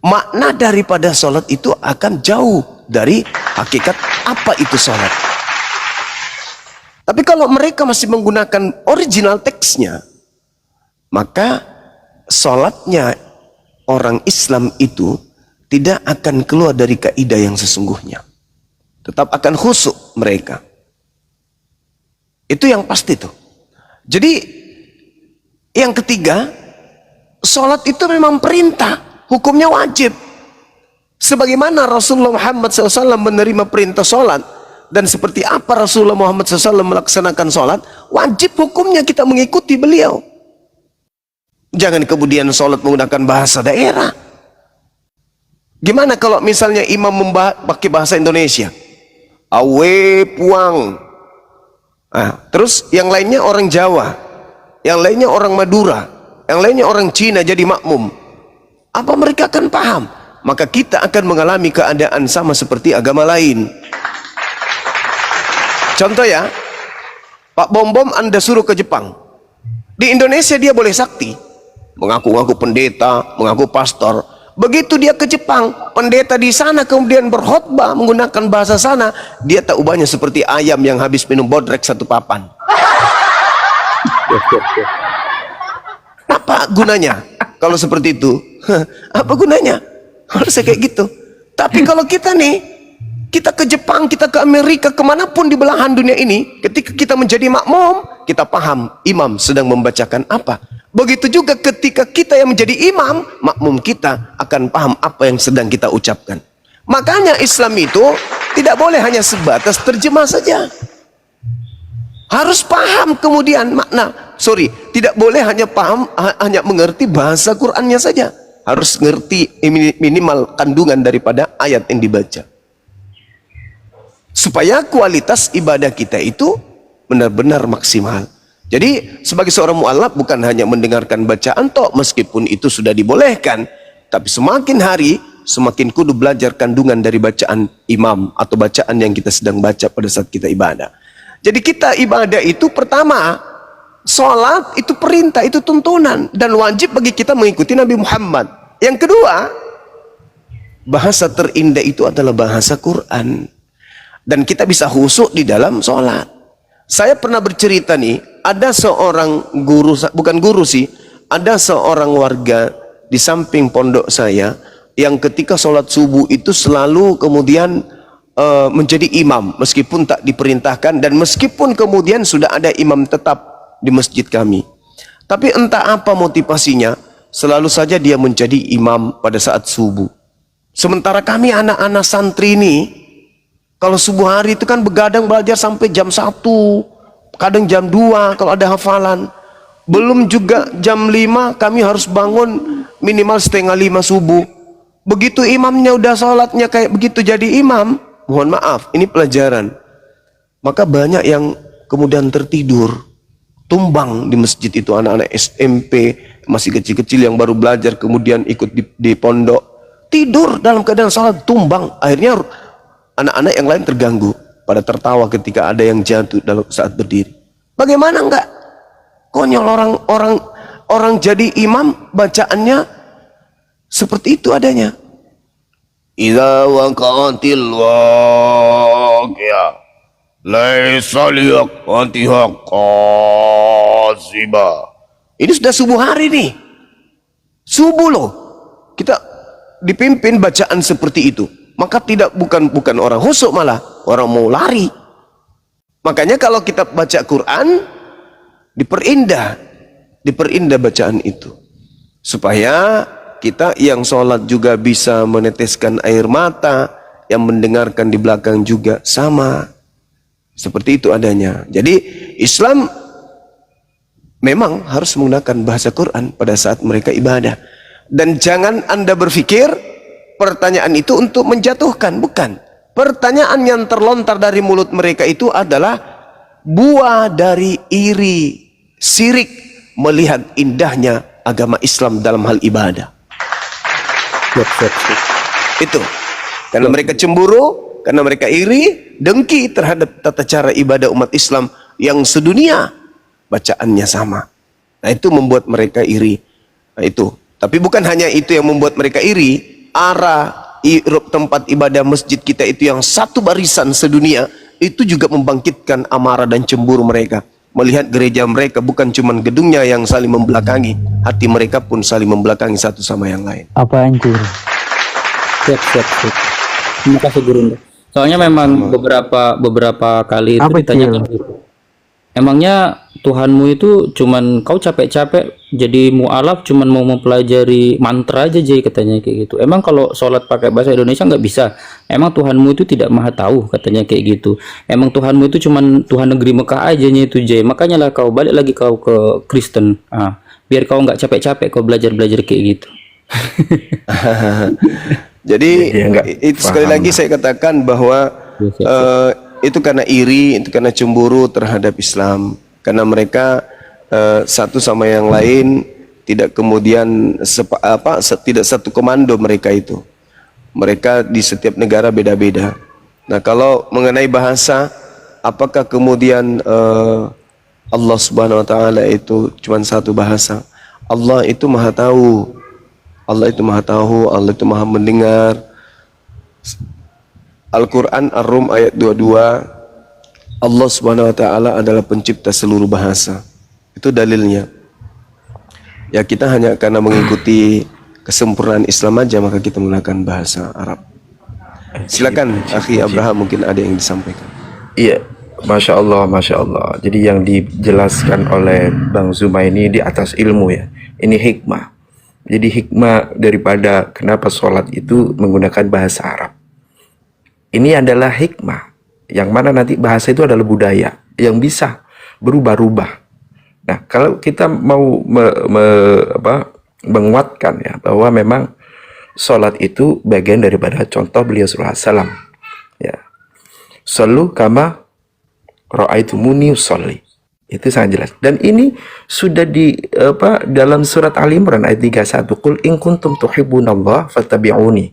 makna daripada sholat itu akan jauh dari hakikat apa itu sholat. Tapi kalau mereka masih menggunakan original teksnya, maka sholatnya orang Islam itu tidak akan keluar dari kaidah yang sesungguhnya. Tetap akan khusyuk mereka. Itu yang pasti tuh. Jadi yang ketiga, sholat itu memang perintah, hukumnya wajib. Sebagaimana Rasulullah Muhammad SAW menerima perintah sholat, dan seperti apa Rasulullah Muhammad SAW melaksanakan sholat, wajib hukumnya kita mengikuti beliau. Jangan kemudian sholat menggunakan bahasa daerah. Gimana kalau misalnya imam pakai bahasa Indonesia? Awe puang. Terus yang lainnya orang Jawa, yang lainnya orang Madura, yang lainnya orang Cina jadi makmum. Apa mereka akan paham? Maka kita akan mengalami keadaan sama seperti agama lain. Contoh ya, Pak Bom Anda suruh ke Jepang. Di Indonesia dia boleh sakti, mengaku-ngaku pendeta, mengaku pastor. Begitu dia ke Jepang, pendeta di sana kemudian berkhotbah menggunakan bahasa sana, dia tak ubahnya seperti ayam yang habis minum bodrek satu papan. Apa gunanya kalau seperti itu? Apa gunanya? Harusnya kayak gitu. Tapi kalau kita nih, kita ke Jepang, kita ke Amerika, kemanapun di belahan dunia ini, ketika kita menjadi makmum, kita paham imam sedang membacakan apa. Begitu juga ketika kita yang menjadi imam, makmum kita akan paham apa yang sedang kita ucapkan. Makanya Islam itu tidak boleh hanya sebatas terjemah saja. Harus paham kemudian makna. Tidak boleh hanya paham, hanya mengerti bahasa Qur'annya saja. Harus ngerti minimal kandungan daripada ayat yang dibaca. Supaya kualitas ibadah kita itu benar-benar maksimal. Jadi sebagai seorang mu'alaf bukan hanya mendengarkan bacaan toh, meskipun itu sudah dibolehkan, tapi semakin hari semakin kudu belajar kandungan dari bacaan imam atau bacaan yang kita sedang baca pada saat kita ibadah. Jadi kita ibadah itu pertama, sholat itu perintah, itu tuntunan, dan wajib bagi kita mengikuti Nabi Muhammad. Yang kedua, bahasa terindah itu adalah bahasa Quran, dan kita bisa khusyuk di dalam sholat. Saya pernah bercerita nih, ada seorang guru, bukan guru sih, ada seorang warga di samping pondok saya yang ketika sholat subuh itu selalu kemudian menjadi imam meskipun tak diperintahkan, dan meskipun kemudian sudah ada imam tetap di masjid kami. Tapi entah apa motivasinya, selalu saja dia menjadi imam pada saat subuh. Sementara kami anak-anak santri ini, kalau subuh hari itu kan begadang belajar sampai jam 1, kadang jam 2 kalau ada hafalan. Belum juga jam 5 kami harus bangun minimal 4:30 subuh. Begitu imamnya udah sholatnya kayak begitu jadi imam, mohon maaf, ini pelajaran. Maka banyak yang kemudian tertidur, tumbang di masjid itu, anak-anak SMP, masih kecil-kecil yang baru belajar kemudian ikut di pondok, tidur dalam keadaan sholat, tumbang. Akhirnya anak-anak yang lain terganggu, pada tertawa ketika ada yang jatuh dalam saat berdiri. Bagaimana enggak? Konyol orang jadi imam bacaannya seperti itu adanya. Idza waqa'atil waqi'ah laisa liwaqatiha qasibah. Ini sudah subuh hari nih. Subuh loh. Kita dipimpin bacaan seperti itu. Maka bukan orang khusyuk, malah orang mau lari. Makanya kalau kita baca Quran diperindah bacaan itu supaya kita yang sholat juga bisa meneteskan air mata, yang mendengarkan di belakang juga sama seperti itu adanya. Jadi Islam memang harus menggunakan bahasa Quran pada saat mereka ibadah, dan jangan Anda berpikir pertanyaan itu untuk menjatuhkan, bukan. Pertanyaan yang terlontar dari mulut mereka itu adalah buah dari iri, sirik melihat indahnya agama Islam dalam hal ibadah. Itu karena mereka cemburu, karena mereka iri, dengki terhadap tata cara ibadah umat Islam yang sedunia bacaannya sama. Nah, itu membuat mereka iri. Nah, itu. Tapi bukan hanya itu yang membuat mereka iri. Arah tempat ibadah masjid kita itu yang satu barisan sedunia, itu juga membangkitkan amarah dan cemburu mereka. Melihat gereja mereka bukan cuma gedungnya yang saling membelakangi, hati mereka pun saling membelakangi satu sama yang lain. Apaan guru? Siap. Terima kasih guru. Soalnya memang beberapa kali itu ditanyakan guru. Emangnya Tuhanmu itu cuman kau capek-capek jadi mualaf cuman mau mempelajari mantra aja Jay, katanya kayak gitu. Emang kalau sholat pakai bahasa Indonesia nggak bisa? Emang Tuhanmu itu tidak maha tahu, katanya kayak gitu. Emang Tuhanmu itu cuman Tuhan negeri Mekah aja itu Jay. Makanya lah kau balik lagi kau ke Kristen. Biar kau nggak capek-capek kau belajar-belajar kayak gitu. Jadi Dia nggak itu sekali paham lagi lah. saya katakan bahwa itu karena iri, itu karena cemburu terhadap Islam, karena mereka satu sama yang lain tidak kemudian tidak satu komando mereka itu. Mereka di setiap negara beda-beda. Nah, kalau mengenai bahasa, apakah kemudian Allah Subhanahu wa taala itu cuma satu bahasa? Allah itu Maha tahu. Allah itu Maha tahu, Allah itu Maha mendengar. Al-Quran Ar-Rum ayat 22, Allah Subhanahu wa taala adalah pencipta seluruh bahasa. Itu dalilnya. Ya, kita hanya karena mengikuti kesempurnaan Islam aja maka kita menggunakan bahasa Arab. Silakan Akhi Abraham, mungkin ada yang disampaikan. Iya, Masya Allah, Masya Allah. Jadi yang dijelaskan oleh Bang Zuma ini di atas ilmu ya. Ini hikmah. Jadi hikmah daripada kenapa sholat itu menggunakan bahasa Arab. Ini adalah hikmah. Yang mana nanti bahasa itu adalah budaya yang bisa berubah-ubah. Nah, kalau kita mau menguatkan ya bahwa memang sholat itu bagian daripada contoh beliau sallallahu alaihi wasallam. Ya. Sallu kama ra'aitumuni usolli. Itu sangat jelas. Dan ini sudah dalam surat Ali Imran ayat 31. Qul in kuntum tuhibbunallah fattabi'uni.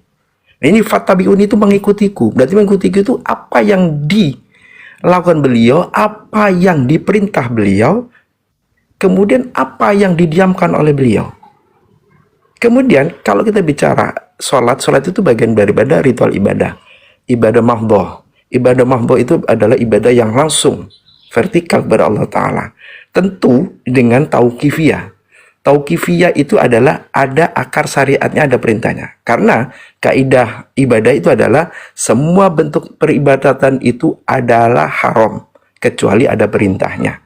Ini fattabi'uni itu mengikutiku. Berarti mengikutiku itu apa yang dilakukan beliau, apa yang diperintah beliau, kemudian apa yang didiamkan oleh beliau. Kemudian kalau kita bicara sholat itu bagian daripada ritual ibadah. Ibadah mahdhah. Ibadah mahdhah itu adalah ibadah yang langsung vertikal kepada Allah Ta'ala. Tentu dengan tauqifiyah. Tauqifiyah itu adalah ada akar syariatnya, ada perintahnya. Karena kaidah ibadah itu adalah semua bentuk peribadatan itu adalah haram kecuali ada perintahnya.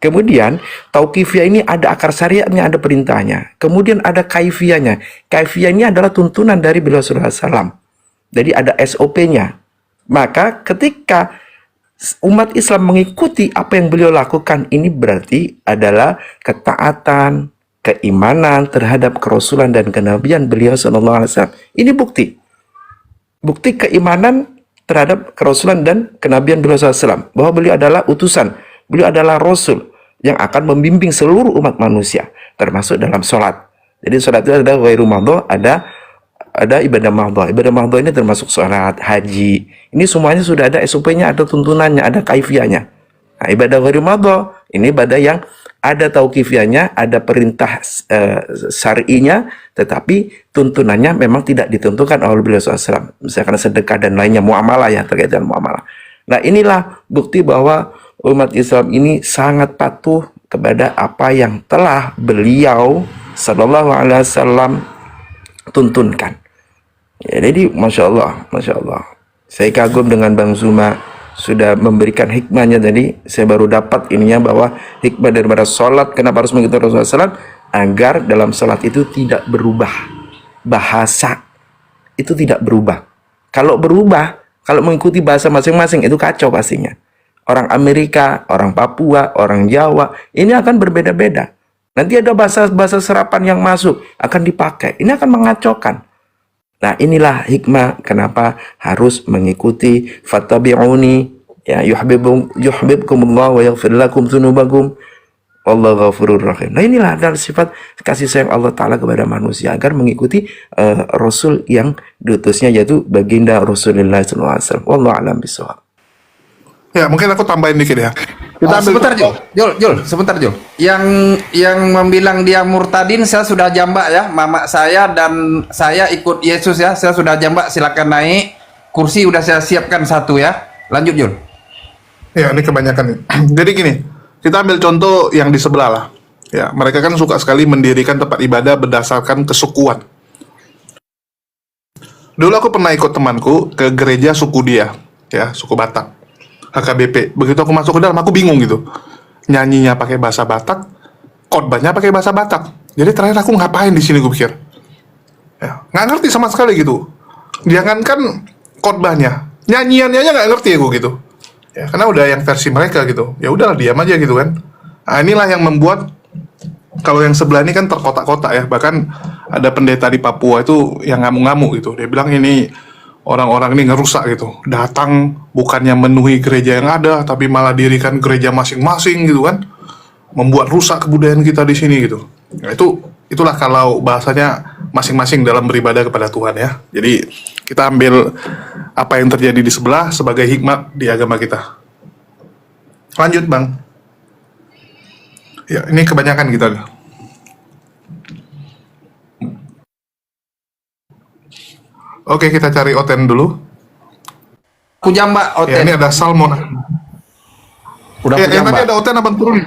Kemudian tauqifiyah ini ada akar syariatnya, ada perintahnya. Kemudian ada kaifiyahnya. Kaifiyahnya adalah tuntunan dari beliau sallallahu alaihi wasallam. Jadi ada SOP-nya. Maka ketika umat Islam mengikuti apa yang beliau lakukan, ini berarti adalah ketaatan, keimanan terhadap kerasulan dan kenabian beliau sallallahu alaihi wasallam. Ini bukti. Bukti keimanan terhadap kerasulan dan kenabian beliau sallallahu alaihi wasallam, bahwa beliau adalah utusan, beliau adalah rasul yang akan membimbing seluruh umat manusia, termasuk dalam sholat. Jadi sholat itu ada ghairu mahdhah, ada ibadah mahdhah. Ibadah mahdhah ini termasuk sholat, haji. Ini semuanya sudah ada SOP-nya, ada tuntunannya, ada kaifiyahnya. Nah, ibadah ghairu mahdhah ini ibadah yang ada tauqifiyahnya, ada perintah syar'inya, tetapi tuntunannya memang tidak ditentukan oleh beliau SAW. Misalkan sedekah dan lainnya, muamalah ya, terkait dengan muamalah. Nah, inilah bukti bahwa umat Islam ini sangat patuh kepada apa yang telah beliau sallallahu alaihi wasallam tuntunkan. Ya, jadi Masya Allah. Saya kagum dengan Bang Zuma sudah memberikan hikmahnya tadi. Saya baru dapat ininya bahwa hikmah daripada sholat, kenapa harus mengikuti Rasulullah SAW, agar dalam sholat itu tidak berubah. Bahasa itu tidak berubah. Kalau berubah, kalau mengikuti bahasa masing-masing, itu kacau pastinya. Orang Amerika, orang Papua, orang Jawa, ini akan berbeda-beda. Nanti ada bahasa-bahasa serapan yang masuk, akan dipakai. Ini akan mengacaukan. Nah, inilah hikmah kenapa harus mengikuti fattabi'uni, ya, yuhibbukumullah wa yaghfir lakum dzunubakum wallahu ghafurur rahim. Nah, inilah adalah sifat kasih sayang Allah Ta'ala kepada manusia, agar mengikuti Rasul yang diutusnya, yaitu baginda Rasulullah SAW. Wallahu a'lam bishawab. Ya, mungkin aku tambahin dikit ya. Kita ambil Sebentar Jul, sebentar Jul. Yang membilang dia murtadin, saya sudah jambak ya, mama saya dan saya ikut Yesus ya, saya sudah jambak. Silakan naik kursi, udah saya siapkan satu ya. Lanjut Jul. Ya, ini kebanyakan nih. Jadi gini, kita ambil contoh yang di sebelah lah. Ya, mereka kan suka sekali mendirikan tempat ibadah berdasarkan kesukuan. Dulu aku pernah ikut temanku ke gereja suku dia, ya, suku Batak, HKBP. Begitu aku masuk ke dalam, aku bingung gitu. nyanyinya pakai bahasa Batak, khotbahnya pakai bahasa Batak. Jadi terakhir aku ngapain di sini gue pikir. Ya, nggak ngerti sama sekali gitu. Jangankan khotbahnya, nyanyiannya aja nggak ngerti ya gue gitu. Ya, karena udah yang versi mereka gitu. Ya udahlah diam aja gitu kan. Nah, inilah yang membuat kalau yang sebelah ini kan terkotak-kotak ya. Bahkan ada pendeta di Papua itu yang ngamuk-ngamuk gitu. Dia bilang ini orang-orang ini ngerusak gitu. Datang bukannya memenuhi gereja yang ada, tapi malah dirikan gereja masing-masing gitu kan. Membuat rusak kebudayaan kita di sini gitu. Nah, itulah kalau bahasanya masing-masing dalam beribadah kepada Tuhan ya. Jadi kita ambil apa yang terjadi di sebelah sebagai hikmat di agama kita. Lanjut Bang. Ya, ini kebanyakan kita. Oke, kita cari Oten dulu. Kujamba Ya, Oten. ini ada Salmon. Udah Ya, yang Kujamba. tadi ada Oten abang turun.